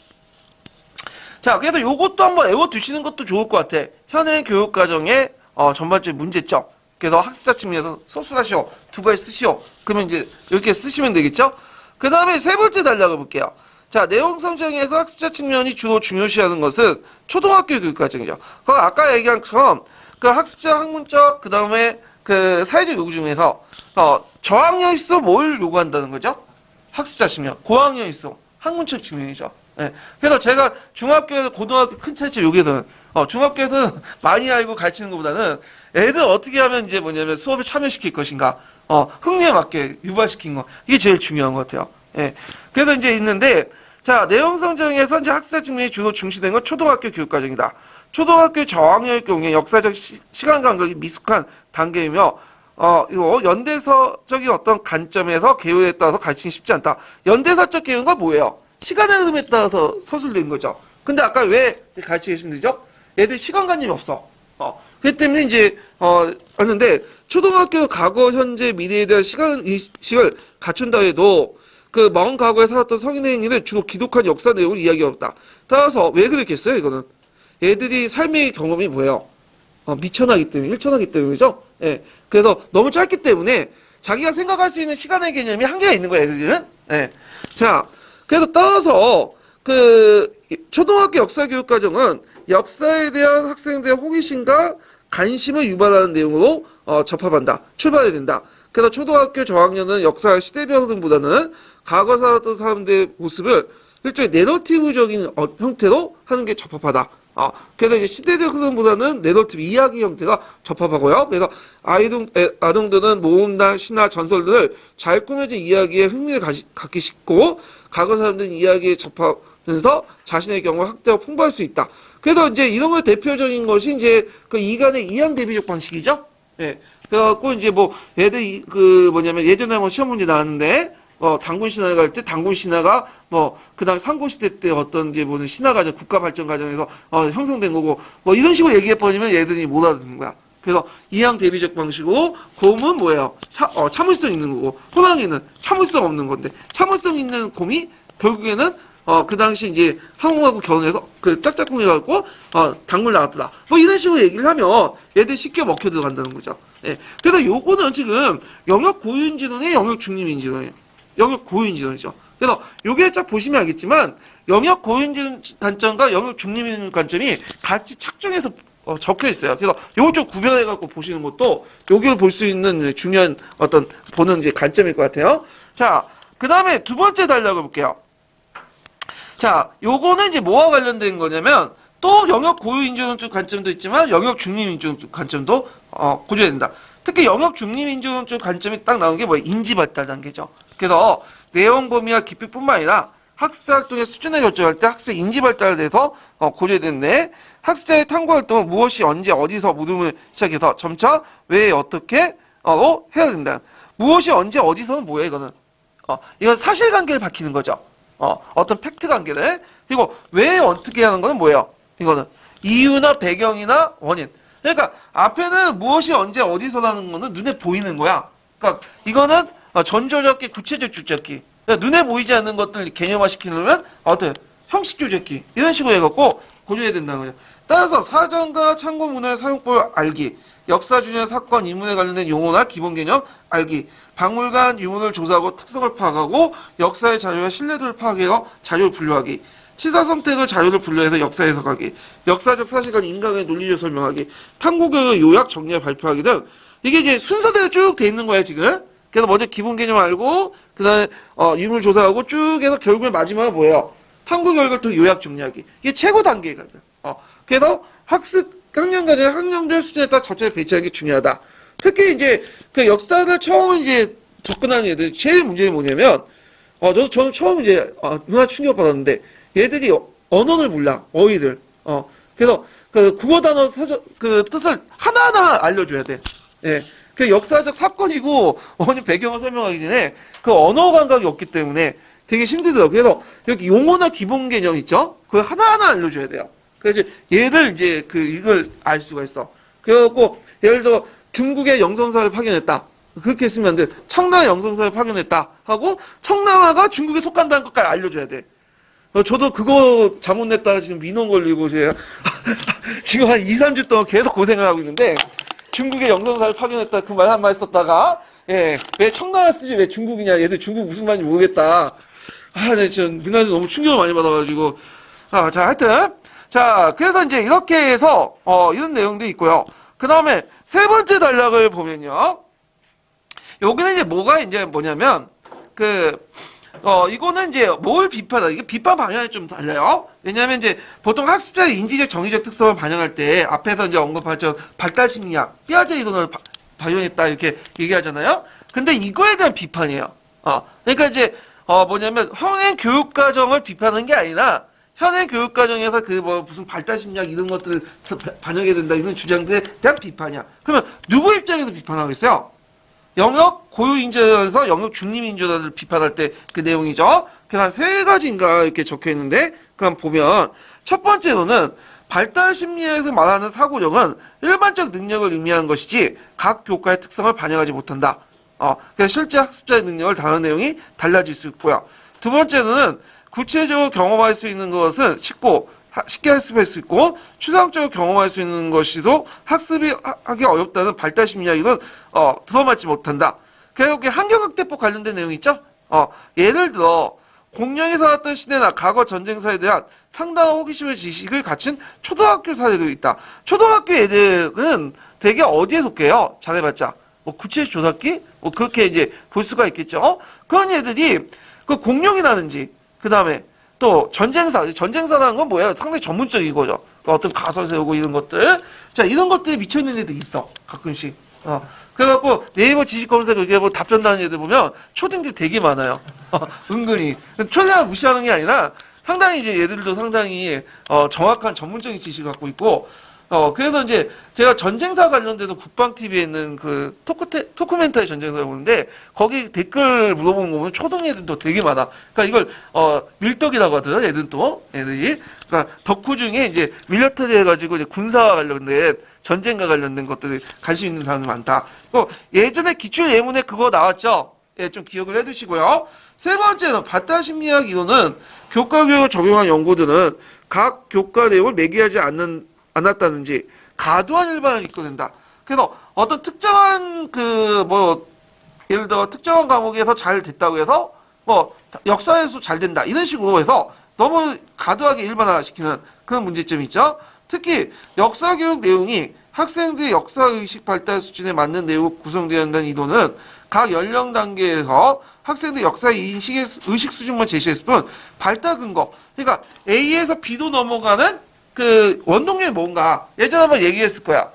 자, 그래서 요것도 한번 외워두시는 것도 좋을 것 같아. 현행 교육과정의 전반적인 문제점. 그래서 학습자 측면에서 서술하시오. 두 발 쓰시오. 그러면 이제 이렇게 쓰시면 되겠죠? 그 다음에 세 번째 단락을 볼게요. 자, 내용 선정에서 학습자 측면이 주로 중요시하는 것은 초등학교 교육과정이죠. 그 아까 얘기한 것처럼 그 학습자 학문적, 그 다음에 그 사회적 요구 중에서 저학년일수록 뭘 요구한다는 거죠? 학습자 측면. 고학년일수록 학문적 측면이죠. 예. 그래서 제가 중학교에서 고등학교 큰 차이점 여기에서는 중학교에서는 많이 알고 가르치는 것보다는 애들 어떻게 하면 이제 뭐냐면 수업에 참여시킬 것인가, 흥미에 맞게 유발시킨 거 이게 제일 중요한 것 같아요. 예. 그래서 이제 있는데 자 내용 선정에서 이제 학습자 측면이 주로 중시된 건 초등학교 교육과정이다. 초등학교 저학년의 경우에 역사적 시간 감각이 미숙한 단계이며 이거 연대사적인 어떤 관점에서 개요에 따라서 가르치기 쉽지 않다. 연대사적 개요가 뭐예요? 시간의 흐름에 따라서 서술된 거죠. 근데 아까 왜 가르치기 힘들죠? 얘들 시간관념이 없어. 그렇기 때문에 이제, 하는데, 초등학교 과거, 현재, 미래에 대한 시간의식을 갖춘다 해도, 그 먼 과거에 살았던 성인의 행위는 주로 기독한 역사 내용을 이야기하였다. 따라서 왜 그랬겠어요, 이거는? 얘들이 삶의 경험이 뭐예요? 미천하기 때문에, 일천하기 때문이죠? 예. 그래서 너무 짧기 때문에, 자기가 생각할 수 있는 시간의 개념이 한계가 있는 거예요, 애들은. 예. 자, 그래서 따라서 그 초등학교 역사교육과정은 역사에 대한 학생들의 호기심과 관심을 유발하는 내용으로 접합한다. 출발해야 된다. 그래서 초등학교 저학년은 역사 시대별 흐름보다는 과거 살았던 사람들의 모습을 일종의 내러티브적인 형태로 하는 게 적합하다. 그래서 이제 시대적 흐름보다는 내러티브 이야기 형태가 적합하고요. 그래서 아동들은 모험나 신화 전설들을 잘 꾸며진 이야기에 흥미를 갖기 쉽고 과거 사람들은 이야기에 접하면서 자신의 경험을 확대하고 풍부할 수 있다. 그래서 이제 이런 거 대표적인 것이 이제 그 이간의 이양 대비적 방식이죠. 예. 그래갖고 이제 뭐 얘들 그 뭐냐면 예전에 뭐 시험 문제 나왔는데 단군 신화에 갈 때 단군 신화가 뭐 그다음 상고 시대 때 어떤 이제 무슨 신화 과정 국가 발전 과정에서 형성된 거고 뭐 이런 식으로 얘기해 버리면 얘들이 못 알아듣는 거야. 그래서 이양 대비적 방식이고 곰은 뭐예요? 참을성 있는 거고 호랑이는 참을성 없는 건데 참을성 있는 곰이 결국에는 그 당시 이제 항공하고 결혼해서 그 짝짝꿍해갖고 단골 나왔더라. 뭐 이런 식으로 얘기를 하면 얘들 쉽게 먹혀 들어간다는 거죠. 예. 그래서 요거는 지금 영역 고유인지론의 영역 중립인지론이에요. 영역 고유인지론이죠. 그래서 요게 쫙 보시면 알겠지만 영역 고유인지론 관점과 영역 중립인 관점이 같이 착정해서 적혀 있어요. 그래서 요걸 좀 구별해 갖고 보시는 것도 여기를 볼 수 있는 중요한 어떤 보는 이제 관점일 것 같아요. 자, 그 다음에 두 번째 단락을 볼게요. 자, 요거는 이제 뭐와 관련된 거냐면 또 영역 고유인지론 쪽 관점도 있지만 영역 중립인지론 쪽 관점도 고려해야 된다. 특히 영역 중립인지론 쪽 관점이 딱 나온 게 뭐예요? 인지 발달 단계죠. 그래서 내용 범위와 깊이뿐만 아니라 학습자 활동의 수준을 결정할 때 학습의 인지 발달에 대해서 고려되는데 학습자의 탐구 활동은 무엇이 언제 어디서 물음을 시작해서 점차 왜 어떻게 해야 된다. 무엇이 언제 어디서는 뭐예요 이거는 이건 사실관계를 밝히는 거죠. 어떤 팩트 관계를. 그리고 왜 어떻게 하는 거는 뭐예요? 이거는 이유나 배경이나 원인. 그러니까 앞에는 무엇이 언제 어디서라는 거는 눈에 보이는 거야. 그러니까 이거는 전조적기, 구체적 조작기. 그러니까 눈에 보이지 않는 것들을 개념화 시키려면 어떤 형식 조작기 이런 식으로 해갖고 고려해야 된다는 거죠. 따라서 사전과 참고 문헌의 사용법을 알기, 역사 중의 사건, 인문에 관련된 용어나 기본 개념 알기, 박물관 유물을 조사하고 특성을 파악하고 역사의 자료와 신뢰도를 파악해서 자료를 분류하기, 치사 선택을 자료를 분류해서 역사 해석하기, 역사적 사실관 인간의 논리를 설명하기, 탐구교육의 요약 정리와 발표하기 등 이게 이제 순서대로 쭉 돼 있는 거예요 지금. 그래서 먼저 기본 개념 알고 그다음에 유물 조사하고 쭉 해서 결국에 마지막은 뭐예요? 탐구 결과를 또 요약 정리하기. 이게 최고 단계거든. 그래서 학습 학년 과정 학년별 수준에 따라 저점에 배치하는 게 중요하다. 특히 이제 그 역사를 처음 이제 접근하는 애들 제일 문제는 뭐냐면 저는 처음 이제 문화 충격 받았는데 얘들이 언어를 몰라. 어휘들. 그래서 그 국어 단어 사전 그 뜻을 하나하나 알려줘야 돼. 예. 그 역사적 사건이고 배경을 설명하기 전에 그 언어 감각이 없기 때문에 되게 힘들더라고요. 그래서 여기 용어나 기본 개념 있죠? 그걸 하나하나 알려줘야 돼요. 그래서 얘를 이제 이걸 알 수가 있어. 그래갖고 예를 들어 중국의 영성사를 파견했다. 그렇게 했으면 안 돼. 청나라 영성사를 파견했다 하고 청나라가 중국에 속한다는 것까지 알려줘야 돼. 저도 그거 잘못 냈다가 지금 민원 걸리고 제가 지금 한 2, 3주 동안 계속 고생을 하고 있는데 중국의 영성사를 파견했다 그 말 한 말 썼다가 왜 청나라 쓰지 왜 중국이냐 얘들 중국 무슨 말인지 모르겠다. 네, 전 민원에서 너무 충격을 많이 받아가지고 자 하여튼 자 그래서 이제 이렇게 해서 이런 내용도 있고요. 그 다음에 세 번째 단락을 보면요. 여기는 이제 뭐가 이제 뭐냐면 이거는 이제 뭘 비판하다. 이게 비판 방향이 좀 달라요. 왜냐하면 이제 보통 학습자의 인지적 정의적 특성을 반영할 때 앞에서 이제 언급하죠. 발달 심리학, 피아제 이론을 발견했다 이렇게 얘기하잖아요. 근데 이거에 대한 비판이에요. 그러니까 이제 뭐냐면 현행 교육 과정을 비판하는 게 아니라 현행 교육 과정에서 무슨 발달 심리학 이런 것들을 반영해야 된다 이런 주장들에 대한 비판이야. 그러면 누구 입장에서 비판하고 있어요? 영역 고유인지론에서 영역 중립인지론을 비판할 때 그 내용이죠. 그래서 한 세 가지인가 이렇게 적혀 있는데, 그럼 보면 첫 번째로는 발달 심리학에서 말하는 사고력은 일반적 능력을 의미하는 것이지 각 교과의 특성을 반영하지 못한다. 그래서 실제 학습자의 능력을 다루는 내용이 달라질 수 있고요. 두 번째로는 구체적으로 경험할 수 있는 것은 쉽게 학습할 수 있고 추상적으로 경험할 수 있는 것이도 학습이 하기 어렵다는 발달 심리학은 들어맞지 못한다. 결국에 환경학대법 관련된 내용이 있죠. 예를 들어 공룡이 살았던 시대나 과거 전쟁사에 대한 상당한 호기심의 지식을 갖춘 초등학교 사례도 있다. 초등학교 애들은 되게 어디에 속해요? 잘해봤자 뭐 구체적 조사기 그렇게 이제 볼 수가 있겠죠. 그런 애들이 그 공룡이라든지 그 다음에 또 전쟁사라는 건 뭐예요? 상당히 전문적인 거죠. 어떤 가설 세우고 이런 것들. 자, 이런 것들이 미쳐있는 애들 있어. 가끔씩. 그래갖고 네이버 지식 검색 이렇게 뭐 답변하는 애들 보면 초딩들 되게 많아요. 은근히. 초딩을 무시하는 게 아니라 상당히 이제 얘들도 상당히 정확한 전문적인 지식을 갖고 있고 그래서 이제 제가 전쟁사 관련돼서 국방TV에 있는 그 토크멘터리 전쟁사를 보는데 거기 댓글 물어보는 거 보면 초등 애들도 되게 많아. 그러니까 이걸 밀떡이라고 하더라고요. 애들이. 그러니까 덕후 중에 이제 밀리터리 해가지고 이제 군사와 관련된 전쟁과 관련된 것들이 관심 있는 사람이 많다. 예전에 기출 예문에 그거 나왔죠. 예, 좀 기억을 해두시고요. 세 번째는 발달심리학 이론은 교과교육을 적용한 연구들은 각 교과 내용을 매개하지 않았다든지 과도한 일반을 이끌어낸다. 그래서 어떤 특정한 예를 들어 특정한 과목에서 잘 됐다고 해서 역사에서 잘 된다 이런 식으로 해서 너무 과도하게 일반화시키는 그런 문제점이 있죠. 특히 역사교육 내용이 학생들의 역사의식 발달 수준에 맞는 내용으로 구성되어야 한다는 이론은 각 연령 단계에서 학생들 역사의 의식 수준만 제시했을 뿐 발달 근거, 그러니까 A에서 B로 넘어가는 그 원동력이 뭔가 예전에 한번 얘기했을 거야.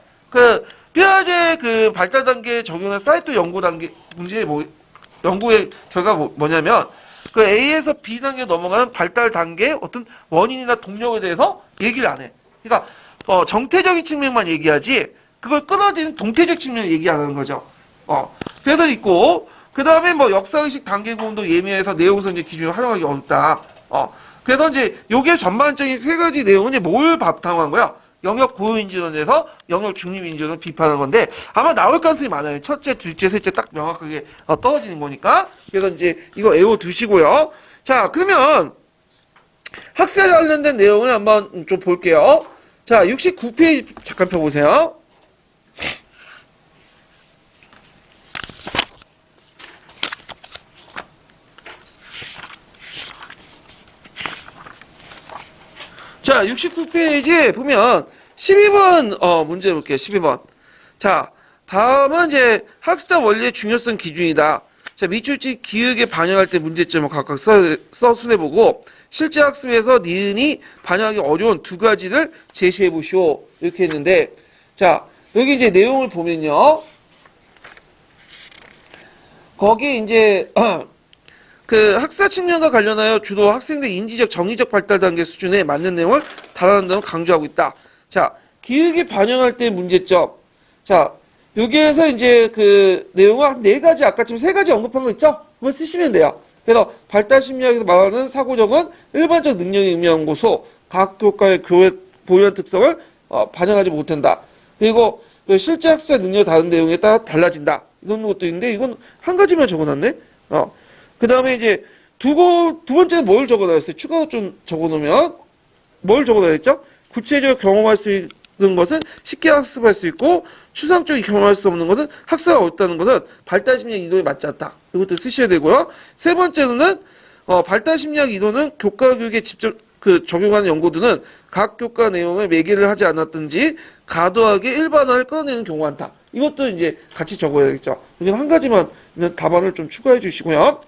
피아제 발달 단계에 적용한 사이토 연구 단계 연구의 결과가 뭐냐면 그 A에서 B 단계에 넘어가는 발달 단계의 어떤 원인이나 동력에 대해서 얘기를 안 해. 그러니까 정태적인 측면만 얘기하지 그걸 끊어지는 동태적 측면을 얘기 안 하는 거죠. 그래서 있고 그 다음에 역사의식 단계 구분도 예민해서 내용선제 기준을 활용하기 어렵다. 그래서 이제 요게 전반적인 세 가지 내용은 이제 뭘 바탕으로 한 거야? 영역 고유인지론에서 영역 중립인지론을 비판하는 건데 아마 나올 가능성이 많아요. 첫째, 둘째, 셋째 딱 명확하게 떨어지는 거니까. 그래서 이제 이거 외워두시고요. 자, 그러면 학습에 관련된 내용을 한번 좀 볼게요. 자, 69페이지 잠깐 펴보세요. 자, 69페이지에 보면 12번 문제 볼게요. 12번. 자, 다음은 이제 학습자 원리의 중요성 기준이다. 자, 밑줄치 기억에 반영할 때 문제점을 각각 서술해보고 실제 학습에서 니은이 반영하기 어려운 두 가지를 제시해보시오. 이렇게 했는데 자, 여기 이제 내용을 보면요. 거기 이제 학사 측면과 관련하여 주로 학생들 인지적, 정의적 발달 단계 수준에 맞는 내용을 다뤄낸다고 강조하고 있다. 자, 기억에 반영할 때 문제점. 자, 여기에서 이제 내용을 한 네 가지, 아까처럼 세 가지 언급한 거 있죠? 그걸 쓰시면 돼요. 그래서 발달 심리학에서 말하는 사고적은 일반적 능력이 의미하는 곳소, 각 교과의 보유한 특성을 반영하지 못한다. 그리고 실제 학습자 능력이 다른 내용에 따라 달라진다. 이런 것도 있는데, 이건 한 가지만 적어놨네? 그 다음에 이제 두 번째는 뭘 적어놨어요? 추가로 좀 적어놓으면 뭘 적어놔야 했죠? 구체적으로 경험할 수 있는 것은 쉽게 학습할 수 있고 추상적인 경험할 수 없는 것은 학습이 어렵다는 것은 발달심리학 이론에 맞지 않다. 이것도 쓰셔야 되고요. 세 번째로는 발달심리학 이론은 교과 교육에 직접 적용하는 연구들은 각 교과 내용을 매개를 하지 않았든지 과도하게 일반화를 끌어내는 경우가 많다. 이것도 이제 같이 적어야겠죠. 여기 한 가지만 답안을 좀 추가해 주시고요.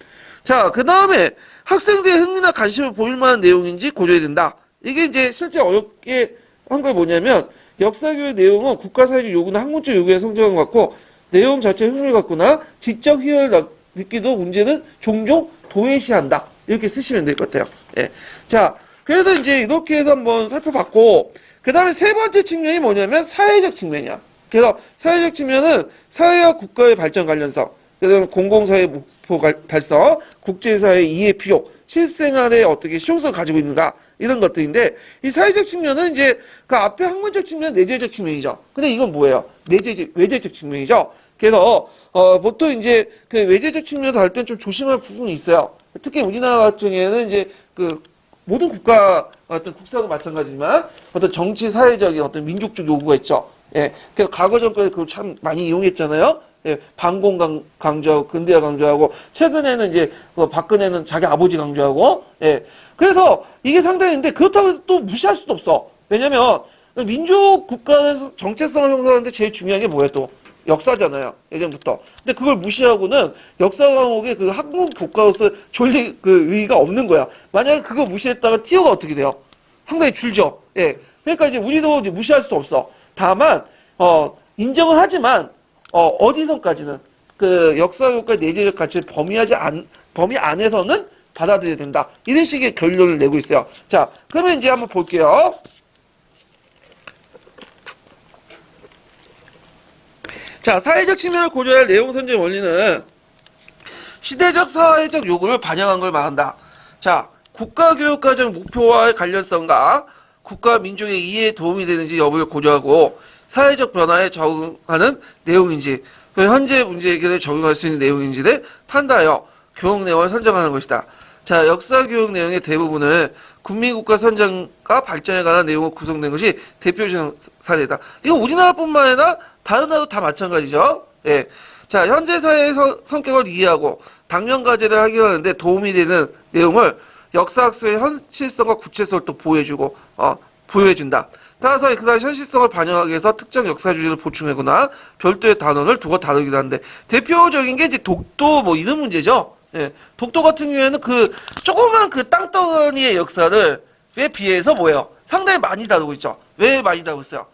자, 그 다음에 학생들의 흥미나 관심을 보일 만한 내용인지 고려해야 된다. 이게 이제 실제 어렵게 한 게 뭐냐면 역사교육 내용은 국가사회적 요구나 학문적 요구에 성장한 것 같고 내용 자체에 흥미를 갖거나 지적 희열을 느끼도 문제는 종종 도외시한다. 이렇게 쓰시면 될 것 같아요. 예. 자, 그래서 이제 이렇게 해서 한번 살펴봤고 그 다음에 세 번째 측면이 뭐냐면 사회적 측면이야. 그래서 사회적 측면은 사회와 국가의 발전 관련성, 그다음에 공공사회 목표 달성, 국제사회 이해 필요, 실생활에 어떻게 실용성을 가지고 있는가 이런 것들인데 이 사회적 측면은 이제 그 앞에 학문적 측면, 내재적 측면이죠. 근데 이건 뭐예요? 외재적 측면이죠. 그래서 보통 이제 그 외재적 측면을 다룰 땐 좀 조심할 부분이 있어요. 특히 우리나라 같은 경우에는 이제 모든 국가 어떤 국사도 마찬가지지만 어떤 정치 사회적인 어떤 민족적 요구가 있죠. 예, 그 과거 정권에 그걸 참 많이 이용했잖아요. 예, 반공 강조하고 근대화 강조하고 최근에는 이제 박근혜는 자기 아버지 강조하고 예, 그래서 이게 상당히인데 그렇다고 또 무시할 수도 없어. 왜냐면 민족 국가에서 정체성을 형성하는데 제일 중요한 게 뭐예요? 또 역사잖아요. 예전부터. 근데 그걸 무시하고는 역사 과목에 학문 교과로서 졸릴 의의가 없는 거야. 만약에 그거 무시했다가 티어가 어떻게 돼요? 상당히 줄죠. 예. 그러니까 이제 우리도 이제 무시할 수 없어. 다만 인정은 하지만 어디서까지는 역사 교과 내재적 가치를 범위 안에서는 받아들여야 된다. 이런 식의 결론을 내고 있어요. 자, 그러면 이제 한번 볼게요. 자, 사회적 측면을 고려할 내용 선정 원리는 시대적 사회적 요구를 반영한 걸 말한다. 자, 국가교육과정 목표와의 관련성과 국가 민족의 이해에 도움이 되는지 여부를 고려하고 사회적 변화에 적응하는 내용인지 그 현재 문제 해결에 적용할 수 있는 내용인지를 판단하여 교육 내용을 선정하는 것이다. 자, 역사 교육 내용의 대부분을 국민국가 선정과 발전에 관한 내용으로 구성된 것이 대표적 사례다. 이거 우리나라뿐만 아니라 다른 나라도 다 마찬가지죠. 예. 자, 현재 사회의 성격을 이해하고 당면 과제를 해결하는데 도움이 되는 내용을 역사학습의 현실성과 구체성을 또 보여주고, 부여해준다. 따라서 그 당시 현실성을 반영하기 위해서 특정 역사 주제를 보충하거나 별도의 단원을 두고 다루기도 하는데, 대표적인 게 이제 독도 뭐 이런 문제죠. 예. 독도 같은 경우에는 그 조그만 그 땅덩어리의 역사를 왜 비해서 뭐예요? 상당히 많이 다루고 있죠. 왜 많이 다루고 있어요?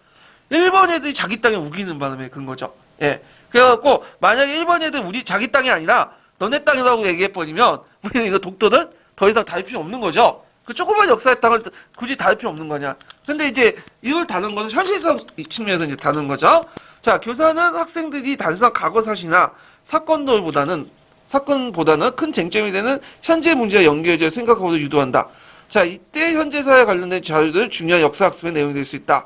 일본 애들이 자기 땅에 우기는 바람에 그런 거죠. 예. 그래갖고 만약에 일본 애들 우리 자기 땅이 아니라 너네 땅이라고 얘기해버리면 우리는 이거 독도는 더 이상 다룰 필요 없는 거죠. 그 조그만 역사의 땅을 굳이 다룰 필요 없는 거냐. 근데 이제 이걸 다루는 것은 현실성 측면에서 이제 다루는 거죠. 자, 교사는 학생들이 단순한 과거 사실이나 사건보다는 큰 쟁점이 되는 현재 문제와 연결해서 생각하고도 유도한다. 자, 이때 현재 사회에 관련된 자료들은 중요한 역사학습의 내용이 될 수 있다.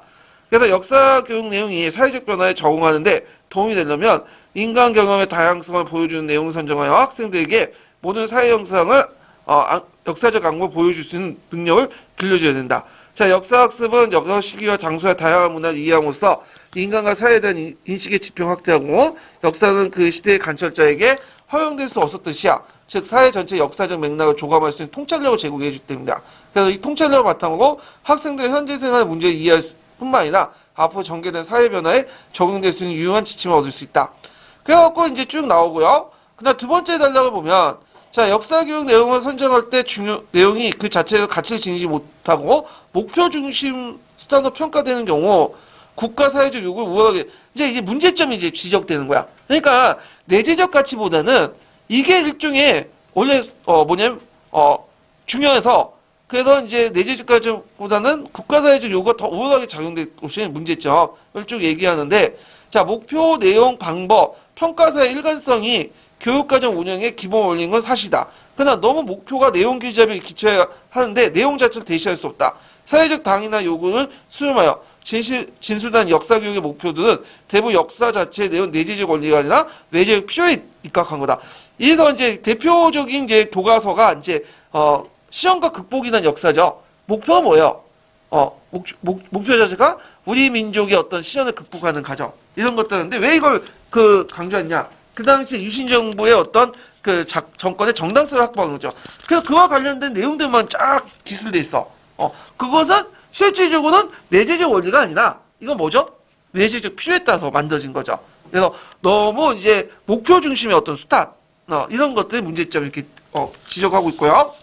그래서 역사 교육 내용이 사회적 변화에 적응하는데 도움이 되려면 인간 경험의 다양성을 보여주는 내용을 선정하여 학생들에게 모든 사회 형상을 역사적 안목을 보여줄 수 있는 능력을 길러줘야 된다. 자, 역사학습은 역사 시기와 장소의 다양한 문화를 이해함으로써 인간과 사회에 대한 인식의 지평 확대하고 역사는 그 시대의 관찰자에게 허용될 수 없었던 시야, 즉 사회 전체 역사적 맥락을 조감할 수 있는 통찰력을 제공해 주기 때문이다. 그래서 이 통찰력을 바탕으로 학생들의 현재 생활 문제를 이해할 뿐만 아니라 앞으로 전개된 사회 변화에 적용될 수 있는 유용한 지침을 얻을 수 있다. 그래갖고 이제 쭉 나오고요. 그다음 두 번째 단락을 보면, 자, 역사교육 내용을 선정할 때 내용이 그 자체에서 가치를 지니지 못하고 목표 중심 수단으로 평가되는 경우 국가 사회적 요구를 우월하게, 이제 문제점이 이제 지적되는 거야. 그러니까 내재적 가치보다는 이게 일종의 원래 중요해서, 그래서 이제 내재적 가치보다는 국가 사회적 요구가 더 우월하게 작용될 것이 문제점을 쭉 얘기하는데, 자, 목표, 내용, 방법, 평가사의 일관성이 교육과정 운영의 기본 원리인 건 사실이다. 그러나 너무 목표가 내용 규잡에 기초해야 하는데 내용 자체를 대시할 수 없다. 사회적 당위나 요구를 수렴하여 진수단 역사교육의 목표들은 대부분 역사 자체의 내용 내재적 원리가 아니라 외재적 필요에 입각한 거다. 이래서 이제 대표적인 이제 교과서가 이제 시험과 극복이란 역사죠. 목표가 뭐예요? 목표 자체가 우리 민족의 어떤 시련을 극복하는 과정, 이런 것들인데 왜 이걸 강조했냐? 그 당시 유신 정부의 어떤 정권의 정당성을 확보하는 거죠. 그래서 그와 관련된 내용들만 쫙 기술돼 있어. 그것은 실질적으로는 내재적 원리가 아니라 이건 뭐죠? 내재적 필요에 따라서 만들어진 거죠. 그래서 너무 이제 목표 중심의 어떤 수단, 이런 것들의 문제점 이렇게 지적하고 있고요.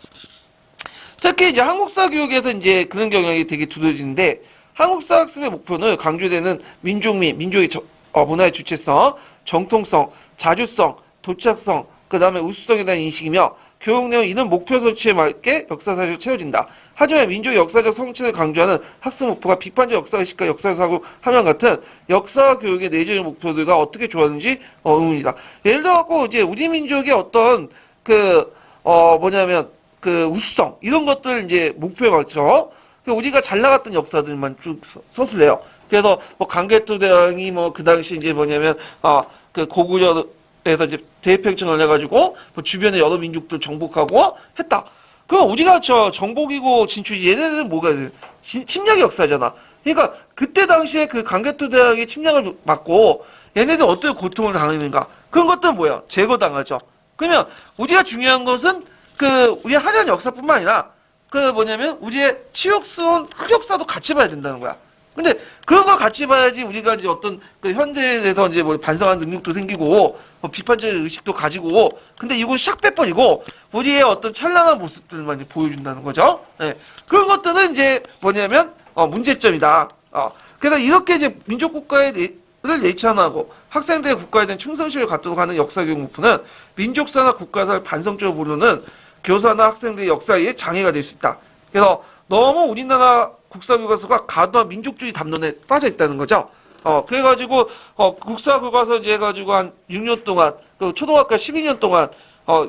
특히 이제 한국사 교육에서 이제 그런 경향이 되게 두드러지는데, 한국사 학습의 목표는 강조되는 민족의 문화의 주체성, 정통성, 자주성, 도착성, 그 다음에 우수성에 대한 인식이며, 교육 내용 이런 목표 설치에 맞게 역사사실을 채워진다. 하지만 민족의 역사적 성취를 강조하는 학습 목표가 비판적 역사의식과 역사사고 함양 같은 역사 교육의 내재적 목표들과 어떻게 조화하는지 의문이다. 예를 들어서 이제 우리 민족의 어떤 우수성, 이런 것들 이제 목표에 맞춰 우리가 잘 나갔던 역사들만 쭉 서술해요. 그래서 강개토대왕이 그 당시 이제 고구려에서 이제 대평정을 해가지고 주변의 여러 민족들 정복하고 했다. 그럼 우리가 정복이고 진출이지, 얘네들은 뭐가 침략의 역사잖아. 그러니까 그때 당시에 그 강개토대왕이 침략을 받고 얘네들 어떻게 고통을 당했는가? 그런 것들은 뭐야? 제거당하죠. 그러면 우리가 중요한 것은 우리 하려는 역사뿐만 아니라 우리의 치욕스러운 흑역사도 같이 봐야 된다는 거야. 근데 그런 걸 같이 봐야지 우리가 이제 어떤 현대에 대해서 이제 반성하는 능력도 생기고 비판적인 의식도 가지고, 근데 이건 샥 빼버리고 우리의 어떤 찬란한 모습들만 보여준다는 거죠. 네. 그런 것들은 이제 문제점이다. 그래서 이렇게 이제 민족 국가를 예찬하고 학생들의 국가에 대한 충성심을 갖도록 하는 역사교육 목표는 민족사나 국가사를 반성적으로 보려는 교사나 학생들의 역사에 장애가 될 수 있다. 그래서 너무 우리나라 국사교과서가 과도한 민족주의 담론에 빠져 있다는 거죠. 그래가지고 국사교과서 이제 해가지고 한 6년 동안, 초등학교 12년 동안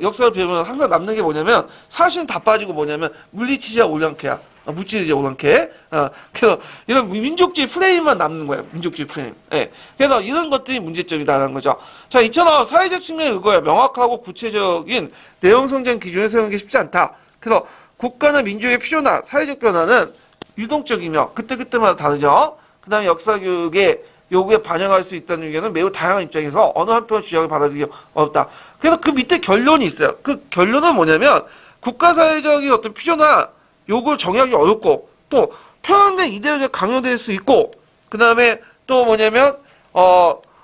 역사를 배우면 항상 남는 게 뭐냐면, 사실은 다 빠지고 물리치자 올량캐야. 무찌르지 않게. 그래서 이런 민족주의 프레임만 남는 거예요. 민족주의 프레임. 예. 그래서 이런 것들이 문제점이다라는 거죠. 자, 이처럼 사회적 측면에 의거해 명확하고 구체적인 내용 성장 기준을 세우는 게 쉽지 않다. 그래서 국가나 민족의 필요나 사회적 변화는 유동적이며 그때그때마다 다르죠. 그 다음에 역사교육의 요구에 반영할 수 있다는 의견은 매우 다양한 입장에서 어느 한편 주장을 받아들이기 어렵다. 그래서 그 밑에 결론이 있어요. 그 결론은 뭐냐면 국가사회적인 어떤 필요나 요구를 정의하기 어렵고 또 표현된 이데올리가 강요될 수 있고 그 다음에 또 뭐냐면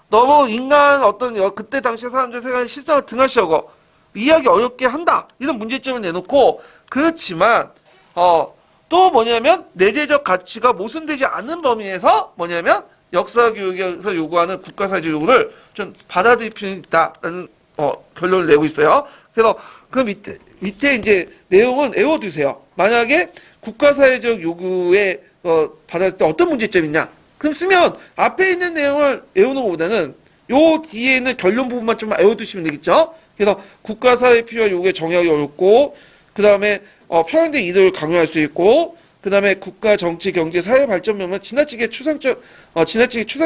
너무 인간 어떤 그때 당시 사람들의 생활 실상을 등한시하고 이해하기 어렵게 한다. 이런 문제점을 내놓고 그렇지만 또 뭐냐면 내재적 가치가 모순되지 않는 범위에서 뭐냐면 역사교육에서 요구하는 국가사회적 요구를 좀 받아들일 필요는 있다라는 결론을 내고 있어요. 그래서 그 밑에 이제 내용은 외워두세요. 만약에 국가사회적 요구에 받아들일 때 어떤 문제점이 있냐? 그럼 쓰면 앞에 있는 내용을 외우는 것보다는 요 뒤에 있는 결론 부분만 좀 외워두시면 되겠죠? 그래서 국가사회 필요한 요구에 정의하기 어렵고 그 다음에 평행된 이득을 강요할 수 있고 그 다음에 국가, 정치, 경제, 사회 발전면만 지나치게 추상적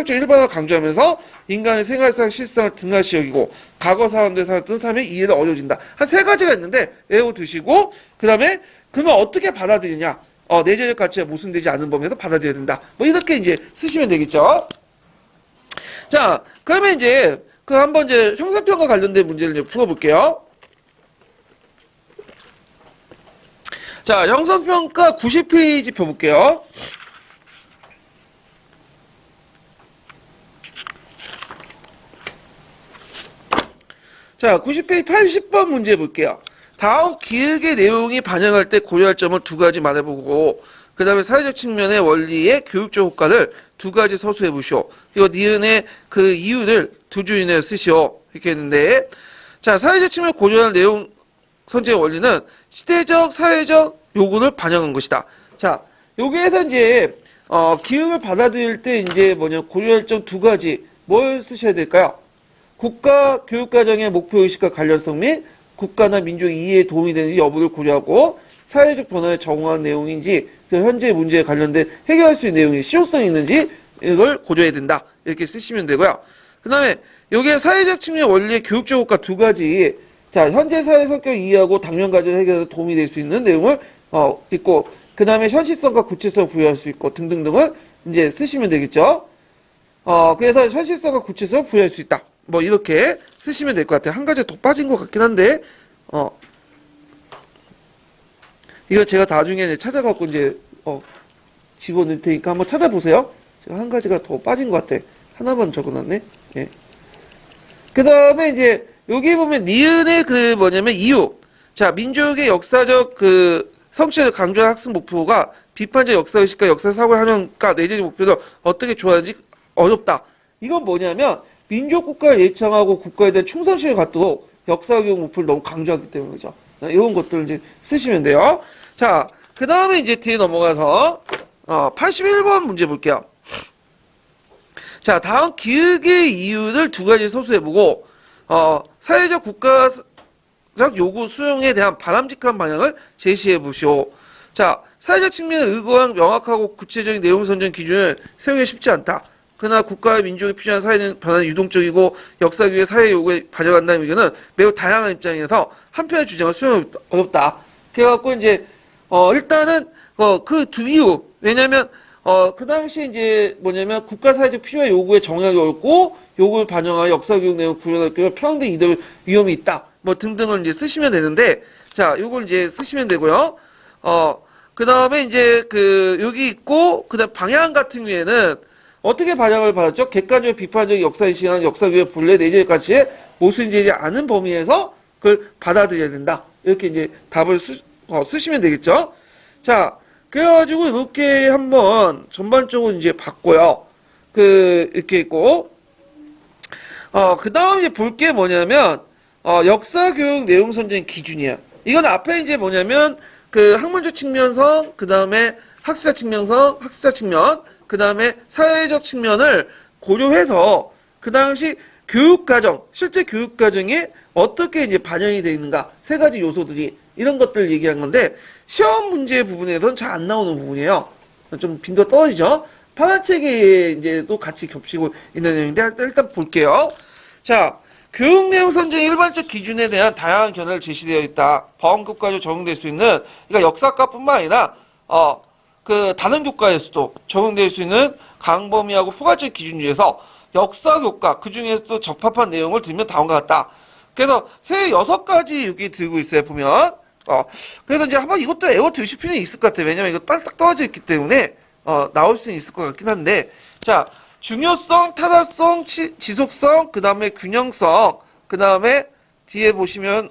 일반화를 강조하면서 인간의 생활상 실상을 등하시 여기고 과거 사람들 살았던 삶의 이해가 어려워진다. 한 세 가지가 있는데 외워두시고 그 다음에 그러면 어떻게 받아들이냐? 내재적 가치가 모순되지 않은 범위에서 받아들여야 된다. 뭐 이렇게 이제 쓰시면 되겠죠. 자, 그러면 이제 그 한번 이제 형사평가 관련된 문제를 이제 풀어볼게요. 자, 형사평가 90페이지 펴볼게요. 자, 90페이지 80번 문제 볼게요. 다음 기획의 내용이 반영할 때 고려할 점을 두 가지 말해보고 그 다음에 사회적 측면의 원리의 교육적 효과를 두 가지 서술해 보시오. 그리고 니은의 그 이유를 두 줄 이내에 쓰시오. 이렇게 했는데 자, 사회적 측면 고려할 내용 선제의 원리는 시대적, 사회적 요구를 반영한 것이다. 자, 여기에서 이제 기획을 받아들일 때 이제 고려할 점 두 가지 뭘 쓰셔야 될까요? 국가 교육과정의 목표의식과 관련성 및 국가나 민족 이해에 도움이 되는지 여부를 고려하고 사회적 변화에 적응한 내용인지 그 현재 문제에 관련된 해결할 수 있는 내용이 실효성이 있는지 이걸 고려해야 된다. 이렇게 쓰시면 되고요. 그 다음에 여기에 사회적 측면 원리의 교육적 효과 두 가지 자, 현재 사회 성격 이해하고 당면 과정 해결에 도움이 될 수 있는 내용을 있고 그 다음에 현실성과 구체성을 부여할 수 있고 등등등을 이제 쓰시면 되겠죠. 그래서 현실성과 구체성을 부여할 수 있다. 뭐 이렇게 쓰시면 될 것 같아요. 한 가지 더 빠진 것 같긴 한데 이거 제가 나중에 이제 찾아갖고 이제 집어넣을 테니까 한번 찾아보세요. 제가 한 가지가 더 빠진 것 같아. 하나만 적어놨네. 예. 그 다음에 이제 여기 보면 니은의 그 뭐냐면 이유. 자, 민족의 역사적 그 성취를 강조한 학습 목표가 비판적 역사의식과 역사사고의 활용과 내재적 목표를 어떻게 조화하는지 어렵다. 이건 뭐냐면 민족국가를 예창하고 국가에 대한 충성심을 갖도록 역사교육 목표를 너무 강조하기 때문이죠. 이런 것들을 이제 쓰시면 돼요. 자, 그 다음에 이제 뒤에 넘어가서 81번 문제 볼게요. 자, 다음 기획의 이유를 두 가지 서술해보고 사회적 국가적 요구 수용에 대한 바람직한 방향을 제시해보시오. 자, 사회적 측면에 의거한 명확하고 구체적인 내용 선정 기준을 세우기 쉽지 않다. 그러나 국가와 민족이 필요한 사회는 변화는 유동적이고 역사교육의 사회 요구에 반영한다는 의견은 매우 다양한 입장에서 한편의 주장을 수용하기 어렵다. 그래갖고 이제 일단은 그 두 이유 왜냐면 그 당시 이제 뭐냐면 국가 사회적 필요와 요구에 정의하기 어렵고 요구를 반영하여 역사교육 내용 구현할 경우 평등된 이득 위험이 있다. 뭐 등등을 이제 쓰시면 되는데 자, 요걸 이제 쓰시면 되고요. 그 다음에 이제 여기 있고 그다음 방향 같은 경우에는 어떻게 반영을 받았죠? 객관적 비판적 역사의식이나 역사교육 본래 내재적 가치에 모순되지 않은 범위에서 그걸 받아들여야 된다. 이렇게 이제 답을 쓰시면 되겠죠? 자, 그래가지고 이렇게 한번 전반적으로 이제 봤고요. 이렇게 있고, 그 다음 이제 볼 게 뭐냐면, 역사교육 내용 선정 기준이에요. 이건 앞에 이제 뭐냐면, 학문적 측면성, 그 다음에 학술적 측면, 그 다음에 사회적 측면을 고려해서 그 당시 교육과정, 실제 교육과정에 어떻게 이제 반영이 되어 있는가, 세 가지 요소들이, 이런 것들을 얘기한 건데, 시험 문제 부분에서는 잘 안 나오는 부분이에요. 좀 빈도가 떨어지죠? 파란책에 이제 또 같이 겹치고 있는 내용인데, 일단 볼게요. 자, 교육 내용 선정의 일반적 기준에 대한 다양한 견해를 제시되어 있다. 보안교과로 적용될 수 있는, 그러니까 역사과뿐만 아니라, 그 다른 교과에서도 적용될 수 있는 강범위하고 포괄적 기준 중에서 역사교과, 그 중에서도 적합한 내용을 들면 다음과 같다. 그래서 세 6가지 여기 들고 있어요, 보면. 그래서 이제 한번 이것도 외워 두실 필요는 있을 것 같아요. 왜냐면 이거 딱딱 떨어져 있기 때문에, 나올 수는 있을 것 같긴 한데. 자, 중요성, 타당성, 지속성, 그 다음에 균형성, 그 다음에 뒤에 보시면,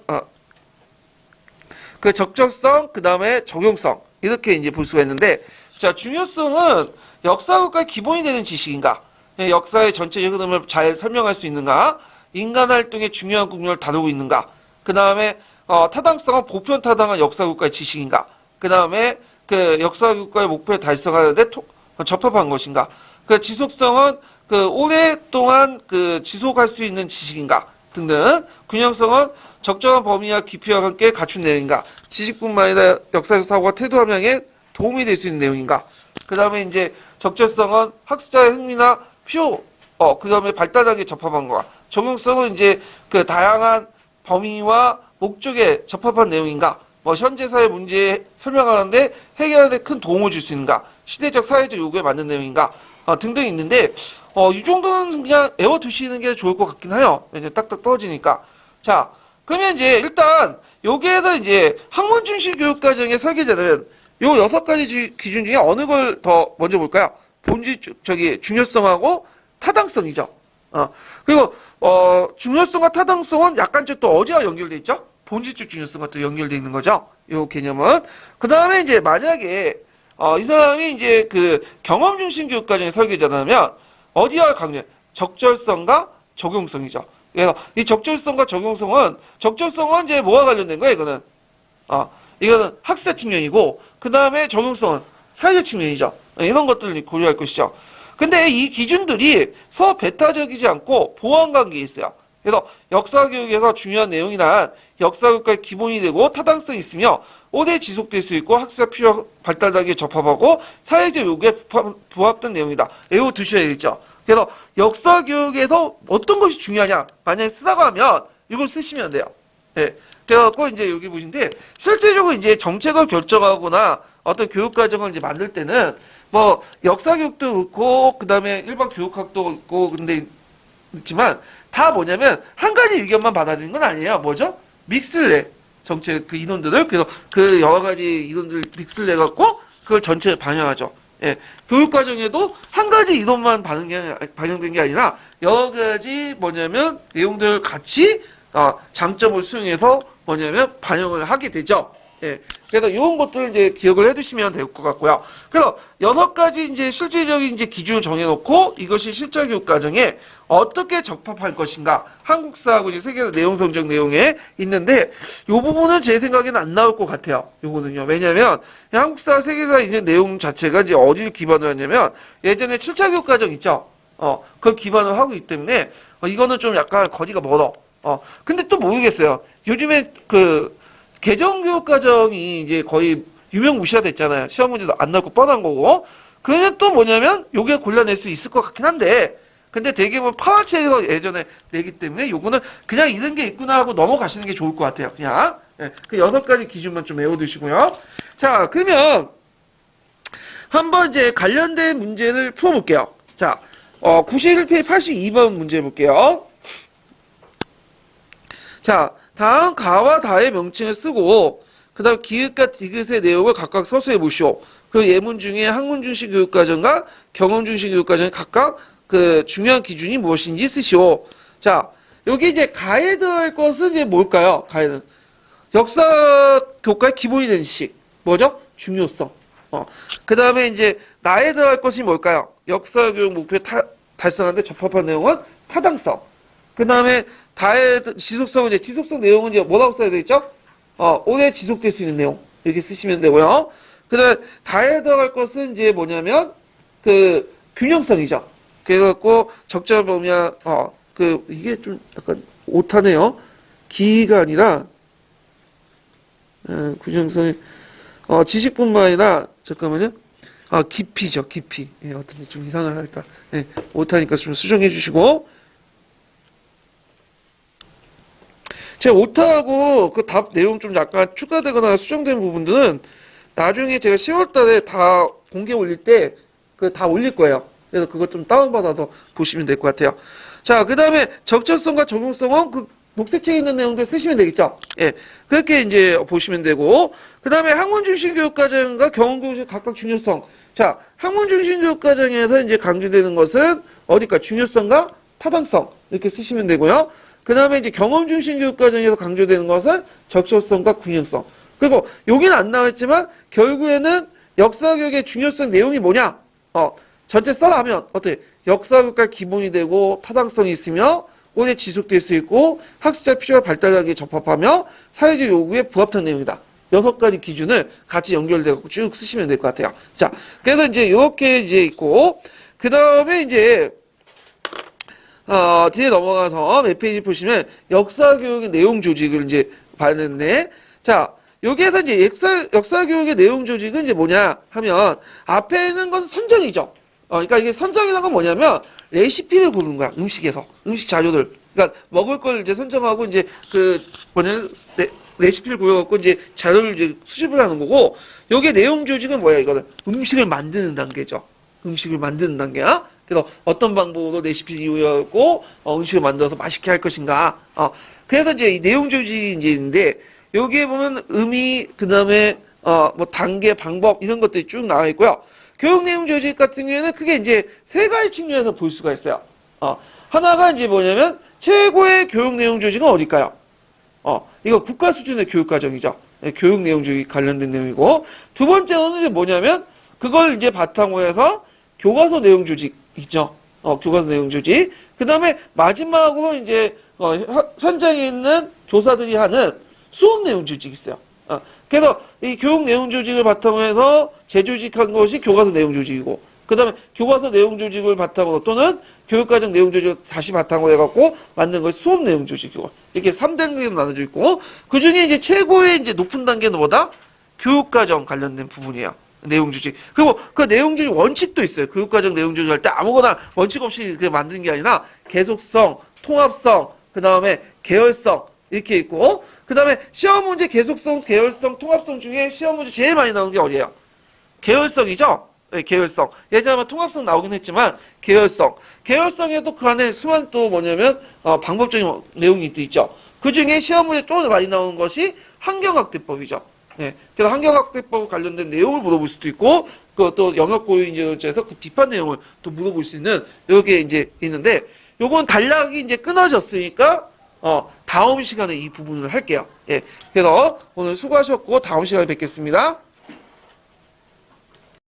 그 적절성, 그 다음에 적용성. 이렇게 이제 볼 수가 있는데, 자, 중요성은 역사교과의 기본이 되는 지식인가? 역사의 전체적 흐름을 잘 설명할 수 있는가? 인간 활동의 중요한 국면을 다루고 있는가? 그 다음에, 타당성은 보편 타당한 역사교과의 지식인가? 그 다음에, 그 역사교과의 목표에 달성하는데 적합한 것인가? 그 지속성은 그 오랫동안 그 지속할 수 있는 지식인가? 등등. 균형성은 적정한 범위와 깊이와 함께 갖춘 내용인가? 지식뿐만 아니라 역사적 사고와 태도 함양에 도움이 될 수 있는 내용인가? 그 다음에 이제 적절성은 학습자의 흥미나 필요, 그 다음에 발달하게 적합한 거가. 적용성은 이제 그 다양한 범위와 목적에 적합한 내용인가? 뭐 현재 사회 문제 설명하는데 해결하는 데 큰 도움을 줄 수 있는가? 시대적 사회적 요구에 맞는 내용인가? 등등 있는데, 이 정도는 그냥 외워두시는 게 좋을 것 같긴 해요. 이제 딱딱 떨어지니까. 자, 그러면 이제 일단 여기에서 이제 학문 중심 교육 과정의 설계자들은 요 6가지 기준 중에 어느 걸 더 먼저 볼까요? 중요성하고 타당성이죠. 그리고 중요성과 타당성은 약간 또 어디와 연결돼 있죠? 본질적 중요성과 또 연결돼 있는 거죠. 요 개념은. 그 다음에 이제 만약에 이 사람이 이제 그 경험 중심 교육 과정의 설계자라면 어디와 강조? 적절성과 적용성이죠. 그래서 이 적절성과 적절성은 이제 뭐와 관련된 거예요, 이거는? 이거는 학습 측면이고, 그 다음에 적용성은 사회적 측면이죠. 이런 것들을 고려할 것이죠. 근데 이 기준들이 서로 배타적이지 않고 보완 관계에 있어요. 그래서 역사교육에서 중요한 내용이나 역사교육과의 기본이 되고 타당성이 있으며 오래 지속될 수 있고 학습자 필요와 발달하기에 적합하고 사회적 요구에 부합된 내용이다. 외워두셔야겠죠. 그래서 역사교육에서 어떤 것이 중요하냐? 만약에 쓰라고 하면 이걸 쓰시면 돼요. 예. 그래갖고 이제 여기 보시는데 실제적으로 이제 정책을 결정하거나 어떤 교육과정을 이제 만들 때는 뭐 역사교육도 그렇고 그 다음에 일반 교육학도 있고 근데 있지만 다 뭐냐면 한 가지 의견만 받아들이는 건 아니에요. 뭐죠? 믹스를 내. 정책 그 인원들을 그래서 그 여러 가지 인원들 믹스를 내 갖고 그걸 전체에 반영하죠. 예. 교육 과정에도 한 가지 인원만 반영된 게 아니라 여러 가지 뭐냐면 내용들을 같이 장점을 수용해서 뭐냐면 반영을 하게 되죠. 예. 그래서 이런 것들을 이제 기억을 해두시면 될 것 같고요. 그래서 6가지 이제 실질적인 이제 기준을 정해놓고 이것이 실전 교육 과정에 어떻게 적합할 것인가. 한국사하고 이제 세계사 내용 성적 내용에 있는데 이 부분은 제 생각에는 안 나올 것 같아요. 요거는요. 왜냐면 한국사 세계사 이제 내용 자체가 이제 어디를 기반으로 하냐면 예전에 7차 교육 과정 있죠. 그걸 기반으로 하고 있기 때문에 이거는 좀 약간 거리가 멀어. 근데 또 모르겠어요. 요즘에 그 개정교육 과정이 이제 거의 유명무시가 됐잖아요. 시험 문제도 안 나올 거 뻔한 거고. 그러면 또 뭐냐면 요게 골라낼 수 있을 것 같긴 한데 근데 되게 뭐 파워체에서 예전에 내기 때문에 요거는 그냥 이런 게 있구나 하고 넘어가시는 게 좋을 것 같아요. 그냥 그 6가지 기준만 좀 외워두시고요. 자, 그러면 한번 이제 관련된 문제를 풀어볼게요. 자, 91페이지 82번 문제 볼게요. 자, 다음 가와 다의 명칭을 쓰고 그 다음 기읍과 디귿의 내용을 각각 서술해 보시오. 그 예문 중에 학문 중심 교육과정과 경험 중심 교육과정의 각각 그 중요한 기준이 무엇인지 쓰시오. 자, 여기 이제 가에 들어갈 것은 이제 뭘까요? 가에는 역사 교과의 기본이 되는 식. 뭐죠? 중요성. 그 다음에 이제 나에 들어갈 것이 뭘까요? 역사 교육 목표에 달성하는데 적합한 내용은 타당성. 그 다음에 다의 지속성은 이제 지속성 내용은 이제 뭐라고 써야 되겠죠? 오래 지속될 수 있는 내용. 이렇게 쓰시면 되고요. 그 다음에 다에 들어갈 것은 이제 뭐냐면 그 균형성이죠. 그래갖고 적절 범위와 이게 좀 약간 오타네요. 기가 아니라, 구형성이, 지식뿐만 아니라, 잠깐만요. 깊이죠, 깊이. 예, 어떤지 좀 이상하다. 예, 오타니까 좀 수정해 주시고. 제가 오타하고 그 답 내용 좀 약간 추가되거나 수정된 부분들은 나중에 제가 10월 달에 다 공개 올릴 때 그 다 올릴 거예요. 그래서 그것 좀 다운받아서 보시면 될 것 같아요. 자, 그 다음에 적절성과 적용성은 그 녹색책에 있는 내용들 쓰시면 되겠죠. 예. 그렇게 이제 보시면 되고. 그 다음에 학문 중심 교육과정과 경험 교육의 각각 중요성. 자, 학문 중심 교육과정에서 이제 강조되는 것은 어디까? 중요성과 타당성. 이렇게 쓰시면 되고요. 그 다음에 이제 경험 중심 교육과정에서 강조되는 것은 적절성과 균형성. 그리고 여기는 안 나왔지만 결국에는 역사교육의 중요성 내용이 뭐냐? 전체 써가면 어떻게? 역사교육과 기본이 되고 타당성이 있으며 오래 지속될 수 있고 학습자 필요와 발달하기에 적합하며 사회적 요구에 부합한 내용이다. 6가지 기준을 같이 연결돼갖고 쭉 쓰시면 될 것 같아요. 자, 그래서 이제 이렇게 이제 있고 그 다음에 이제 뒤에 넘어가서 몇 페이지 보시면 역사교육의 내용 조직을 이제 봤는데, 자, 여기에서 이제 역사교육의 내용 조직은 이제 뭐냐 하면, 앞에 있는 것은 선정이죠. 그러니까 이게 선정이라는 건 뭐냐면, 레시피를 고르는 거야, 음식에서. 음식 자료들. 그러니까 먹을 걸 이제 선정하고, 이제 레시피를 고려갖고 이제 자료를 이제 수집을 하는 거고, 여기에 내용 조직은 뭐야, 이거는? 음식을 만드는 단계죠. 음식을 만드는 단계야. 그래서 어떤 방법으로 레시피를 이용하고 음식을 만들어서 맛있게 할 것인가. 그래서 이제 이 내용 조직이 이제 있는데 여기에 보면 의미, 그 다음에 뭐 단계, 방법 이런 것들이 쭉 나와 있고요. 교육 내용 조직 같은 경우에는 크게 이제 3가지 측면에서 볼 수가 있어요. 하나가 이제 뭐냐면 최고의 교육 내용 조직은 어딜까요? 이거 국가 수준의 교육 과정이죠. 교육 내용 조직 관련된 내용이고 두 번째는 이제 뭐냐면 그걸 이제 바탕으로 해서 교과서 내용 조직 있죠. 교과서 내용 조직. 그 다음에 마지막으로 이제 현장에 있는 교사들이 하는 수업 내용 조직이 있어요. 그래서 이 교육 내용 조직을 바탕으로 해서 재조직한 것이 교과서 내용 조직이고, 그 다음에 교과서 내용 조직을 바탕으로 또는 교육과정 내용 조직을 다시 바탕으로 해갖고 만든 것이 수업 내용 조직이고, 이렇게 3단계로 나눠져 있고, 그 중에 이제 최고의 이제 높은 단계는 뭐다? 교육과정 관련된 부분이에요. 내용 조직. 그리고 그 내용 조직 원칙도 있어요. 교육과정 내용 조직 할 때 아무거나 원칙 없이 만드는 게 아니라 계속성, 통합성, 그 다음에 계열성 이렇게 있고, 그 다음에 시험 문제 계속성, 계열성, 통합성 중에 시험 문제 제일 많이 나오는 게 어디예요? 계열성이죠. 네, 계열성. 예전에 통합성 나오긴 했지만 계열성. 계열성에도 그 안에 수많은 또 뭐냐면 방법적인 내용이 또 있죠. 그 중에 시험 문제 또 많이 나오는 것이 환경학대법이죠. 네. 그래서 환경학대법 관련된 내용을 물어볼 수도 있고, 또 영역고유인재에서 그 비판 내용을 또 물어볼 수 있는, 요게 이제 있는데, 요건 단락이 이제 끊어졌으니까, 다음 시간에 이 부분을 할게요. 예. 그래서 오늘 수고하셨고, 다음 시간에 뵙겠습니다.